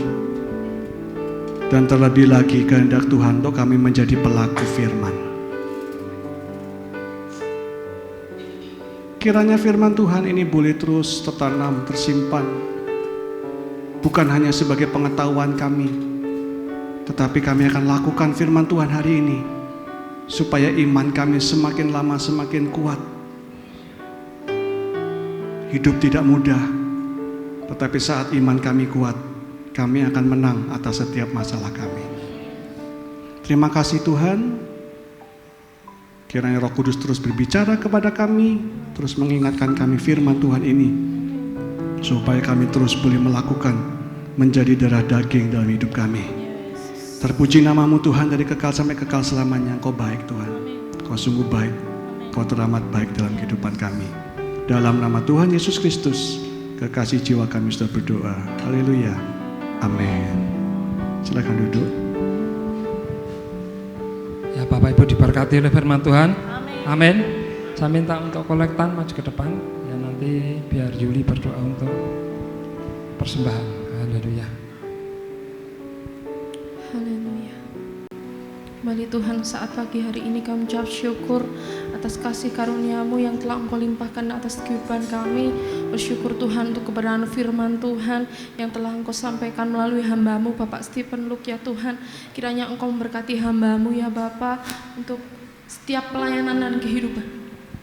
dan terlebih lagi kehendak Tuhan untuk kami menjadi pelaku firman. Kiranya firman Tuhan ini boleh terus tertanam, tersimpan, bukan hanya sebagai pengetahuan kami, tetapi kami akan lakukan firman Tuhan hari ini, supaya iman kami semakin lama semakin kuat. Hidup tidak mudah, tetapi saat iman kami kuat, kami akan menang atas setiap masalah kami. Terima kasih Tuhan. Kiranya Roh Kudus terus berbicara kepada kami, terus mengingatkan kami firman Tuhan ini, supaya kami terus boleh melakukan, menjadi darah daging dalam hidup kami. Terpuji nama-Mu Tuhan dari kekal sampai kekal selamanya. Engkau baik Tuhan, Engkau sungguh baik, Engkau teramat baik dalam kehidupan kami. Dalam nama Tuhan Yesus Kristus, kekasih jiwa kami sudah berdoa. Haleluya. Amin. Silakan duduk. Ya, Bapak Ibu diberkati oleh firman Tuhan. Amin. Saya minta untuk kolektan maju ke depan. Ya, nanti biar Yuli berdoa untuk persembahan. Haleluya. Haleluya. Kembali Tuhan, saat pagi hari ini kami ucap syukur atas kasih karunia-Mu yang telah Engkau limpahkan atas kehidupan kami. Bersyukur Tuhan untuk kebenaran firman Tuhan yang telah Engkau sampaikan melalui hamba-Mu Bapak Stephen Luke ya Tuhan. Kiranya Engkau memberkati hamba-Mu ya Bapak untuk setiap pelayanan dan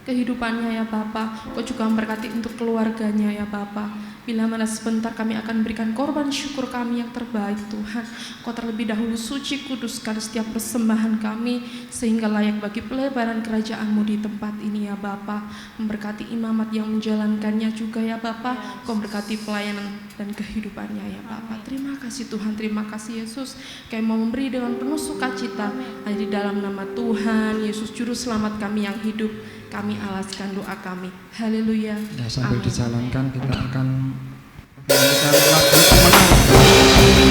kehidupannya ya Bapak. Engkau juga memberkati untuk keluarganya ya Bapak. Bila mana sebentar kami akan berikan korban syukur kami yang terbaik Tuhan. Engkau terlebih dahulu suci kuduskan setiap persembahan kami, sehingga layak bagi pelebaran kerajaan-Mu di tempat ini ya Bapa. Memberkati imamat yang menjalankannya juga ya Bapa. Engkau memberkati pelayanan dan kehidupannya ya Bapa. Terima kasih Tuhan, terima kasih Yesus. Kami mau memberi dengan penuh sukacita hanya di dalam nama Tuhan Yesus Juru Selamat kami yang hidup. Kami alaskan doa kami. Haleluya. Ya, sambil Amin. dijalankan kita akan menyanyikan lagu kemenangan.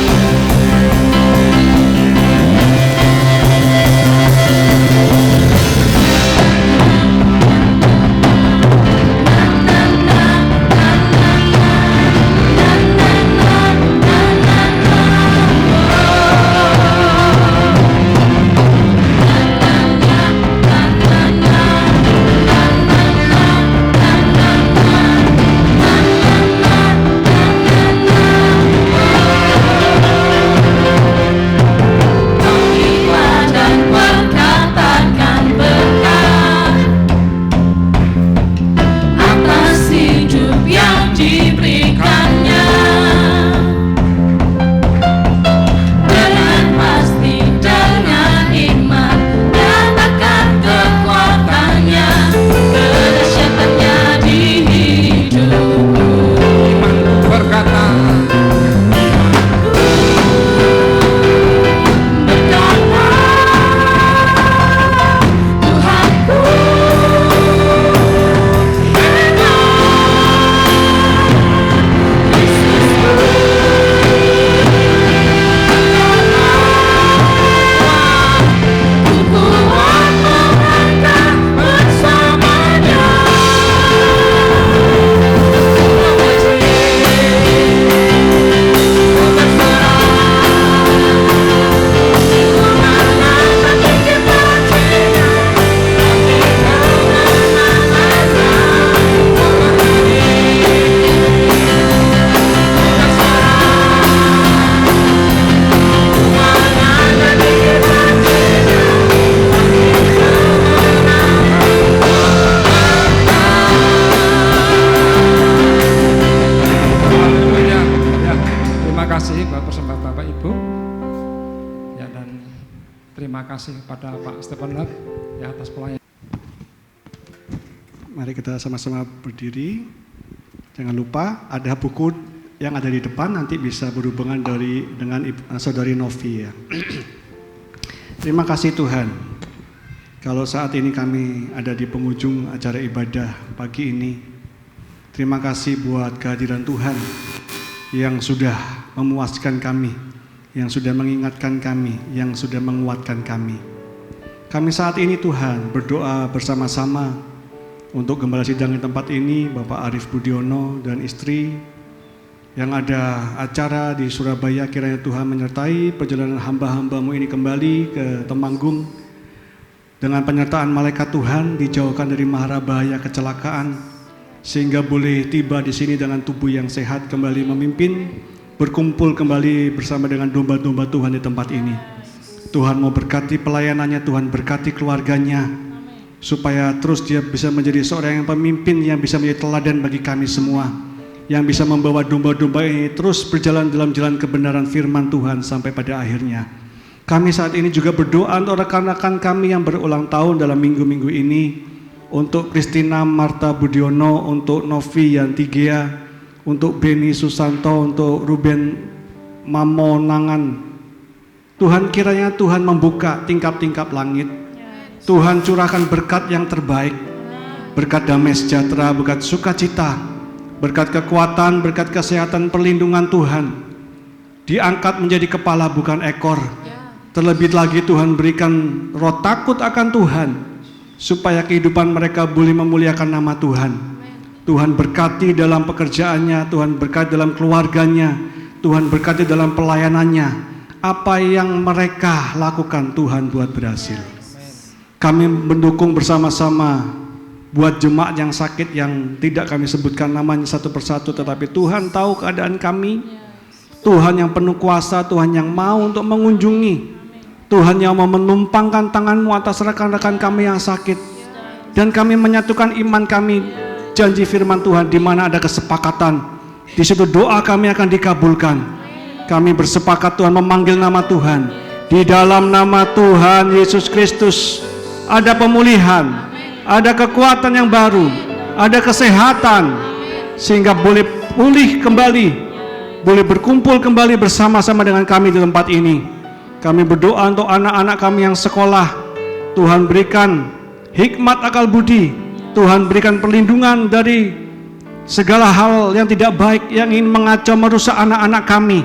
Terima kasih kepada Pak Stephen Lab ya atas pelayanan. Mari kita sama-sama berdiri. Jangan lupa ada buku yang ada di depan, nanti bisa berhubungan dengan Saudari Novi ya. Terima kasih Tuhan. Kalau saat ini kami ada di penghujung acara ibadah pagi ini, terima kasih buat kehadiran Tuhan yang sudah memuaskan kami, yang sudah mengingatkan kami, yang sudah menguatkan kami. Kami saat ini Tuhan berdoa bersama-sama untuk gembala sidang di tempat ini, Bapak Arif Budiono dan istri, yang ada acara di Surabaya. Kiranya Tuhan menyertai perjalanan hamba-hamba-Mu ini kembali ke Temanggung dengan penyertaan malaikat Tuhan, dijauhkan dari mara bahaya kecelakaan, sehingga boleh tiba di sini dengan tubuh yang sehat, kembali memimpin, berkumpul kembali bersama dengan domba-domba Tuhan di tempat ini. Tuhan mau berkati pelayanannya, Tuhan berkati keluarganya, supaya terus dia bisa menjadi seorang yang pemimpin yang bisa menjadi teladan bagi kami semua, yang bisa membawa domba-domba ini terus berjalan dalam jalan kebenaran firman Tuhan sampai pada akhirnya. Kami saat ini juga berdoa untuk rekan-rekan kami yang berulang tahun dalam minggu-minggu ini, untuk Kristina Marta Budiono, untuk Novi Yantigea, untuk Beni Susanto, untuk Ruben Mamonangan. Tuhan, kiranya Tuhan membuka tingkap-tingkap langit. Tuhan curahkan berkat yang terbaik, berkat damai sejahtera, berkat sukacita, berkat kekuatan, berkat kesehatan, perlindungan Tuhan. Diangkat menjadi kepala bukan ekor. Terlebih lagi Tuhan berikan roh takut akan Tuhan, supaya kehidupan mereka boleh memuliakan nama Tuhan. Tuhan berkati dalam pekerjaannya, Tuhan berkati dalam keluarganya, Tuhan berkati dalam pelayanannya. Apa yang mereka lakukan Tuhan buat berhasil. Kami mendukung bersama-sama buat jemaat yang sakit yang tidak kami sebutkan namanya satu persatu, tetapi Tuhan tahu keadaan kami. Tuhan yang penuh kuasa, Tuhan yang mau untuk mengunjungi, Tuhan yang mau menumpangkan tangan-Mu atas rekan-rekan kami yang sakit. Dan kami menyatukan iman kami, janji firman Tuhan, di mana ada kesepakatan, di situ doa kami akan dikabulkan. Kami bersepakat Tuhan memanggil nama Tuhan. Di dalam nama Tuhan Yesus Kristus ada pemulihan, ada kekuatan yang baru, ada kesehatan, sehingga boleh pulih kembali, boleh berkumpul kembali bersama-sama dengan kami di tempat ini. Kami berdoa untuk anak-anak kami yang sekolah. Tuhan berikan hikmat akal budi, Tuhan berikan perlindungan dari segala hal yang tidak baik yang ingin mengacau merusak anak-anak kami.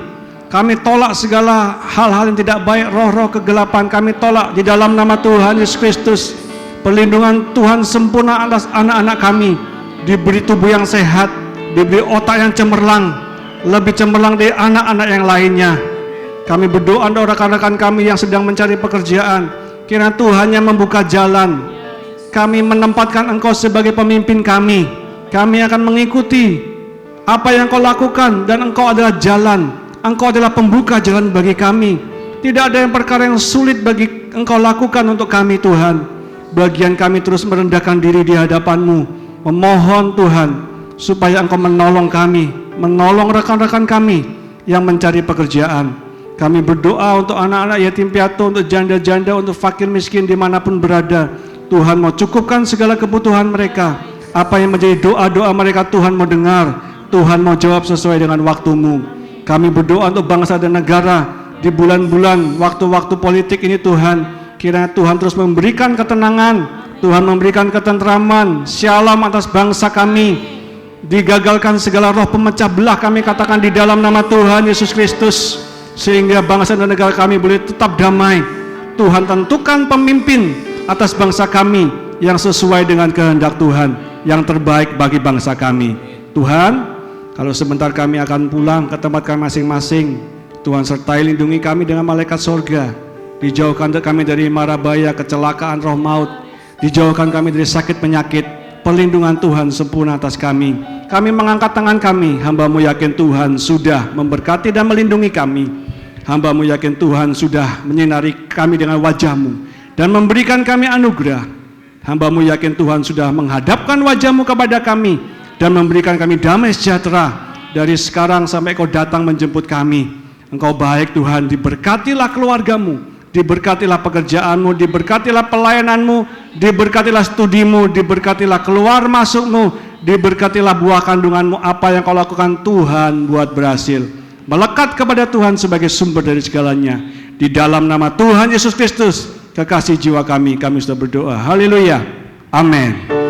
Kami tolak segala hal-hal yang tidak baik, roh-roh kegelapan kami tolak di dalam nama Tuhan Yesus Kristus. Perlindungan Tuhan sempurna atas anak-anak kami, diberi tubuh yang sehat, diberi otak yang cemerlang, lebih cemerlang dari anak-anak yang lainnya. Kami berdoa untuk rekan-rekan kami yang sedang mencari pekerjaan, kiranya Tuhan yang membuka jalan. Kami menempatkan Engkau sebagai pemimpin kami. Kami akan mengikuti apa yang Engkau lakukan, dan Engkau adalah jalan. Engkau adalah pembuka jalan bagi kami. Tidak ada yang perkara yang sulit bagi Engkau lakukan untuk kami Tuhan. Bagian kami terus merendahkan diri di hadapan-Mu, memohon Tuhan supaya Engkau menolong kami, menolong rekan-rekan kami yang mencari pekerjaan. Kami berdoa untuk anak-anak yatim piatu, untuk janda-janda, untuk fakir miskin dimanapun berada. Tuhan mau cukupkan segala kebutuhan mereka. Apa yang menjadi doa-doa mereka Tuhan mau dengar, Tuhan mau jawab sesuai dengan waktu-Mu. Kami berdoa untuk bangsa dan negara di bulan-bulan waktu-waktu politik ini Tuhan. Kiranya Tuhan terus memberikan ketenangan, Tuhan memberikan ketentraman, shalom atas bangsa kami. Digagalkan segala roh pemecah belah, kami katakan di dalam nama Tuhan Yesus Kristus, sehingga bangsa dan negara kami boleh tetap damai. Tuhan tentukan pemimpin atas bangsa kami yang sesuai dengan kehendak Tuhan, yang terbaik bagi bangsa kami. Tuhan, kalau sebentar kami akan pulang ke tempat kami masing-masing, Tuhan sertai lindungi kami dengan malaikat sorga. Dijauhkan kami dari mara bahaya, kecelakaan, roh maut. Dijauhkan kami dari sakit penyakit. Perlindungan Tuhan sempurna atas kami. Kami mengangkat tangan kami. Hamba-Mu yakin Tuhan sudah memberkati dan melindungi kami. Hamba-Mu yakin Tuhan sudah menyinari kami dengan wajah-Mu dan memberikan kami anugerah. Hamba-Mu yakin Tuhan sudah menghadapkan wajah-Mu kepada kami dan memberikan kami damai sejahtera dari sekarang sampai Kau datang menjemput kami. Engkau baik Tuhan, diberkatilah keluarga-Mu, diberkatilah pekerjaanmu, diberkatilah pelayananmu, diberkatilah studimu, diberkatilah keluar masukmu, diberkatilah buah kandunganmu. Apa yang kau lakukan Tuhan buat berhasil. Melekat kepada Tuhan sebagai sumber dari segalanya. Di dalam nama Tuhan Yesus Kristus, kekasih jiwa kami sudah berdoa. Haleluya. Amin.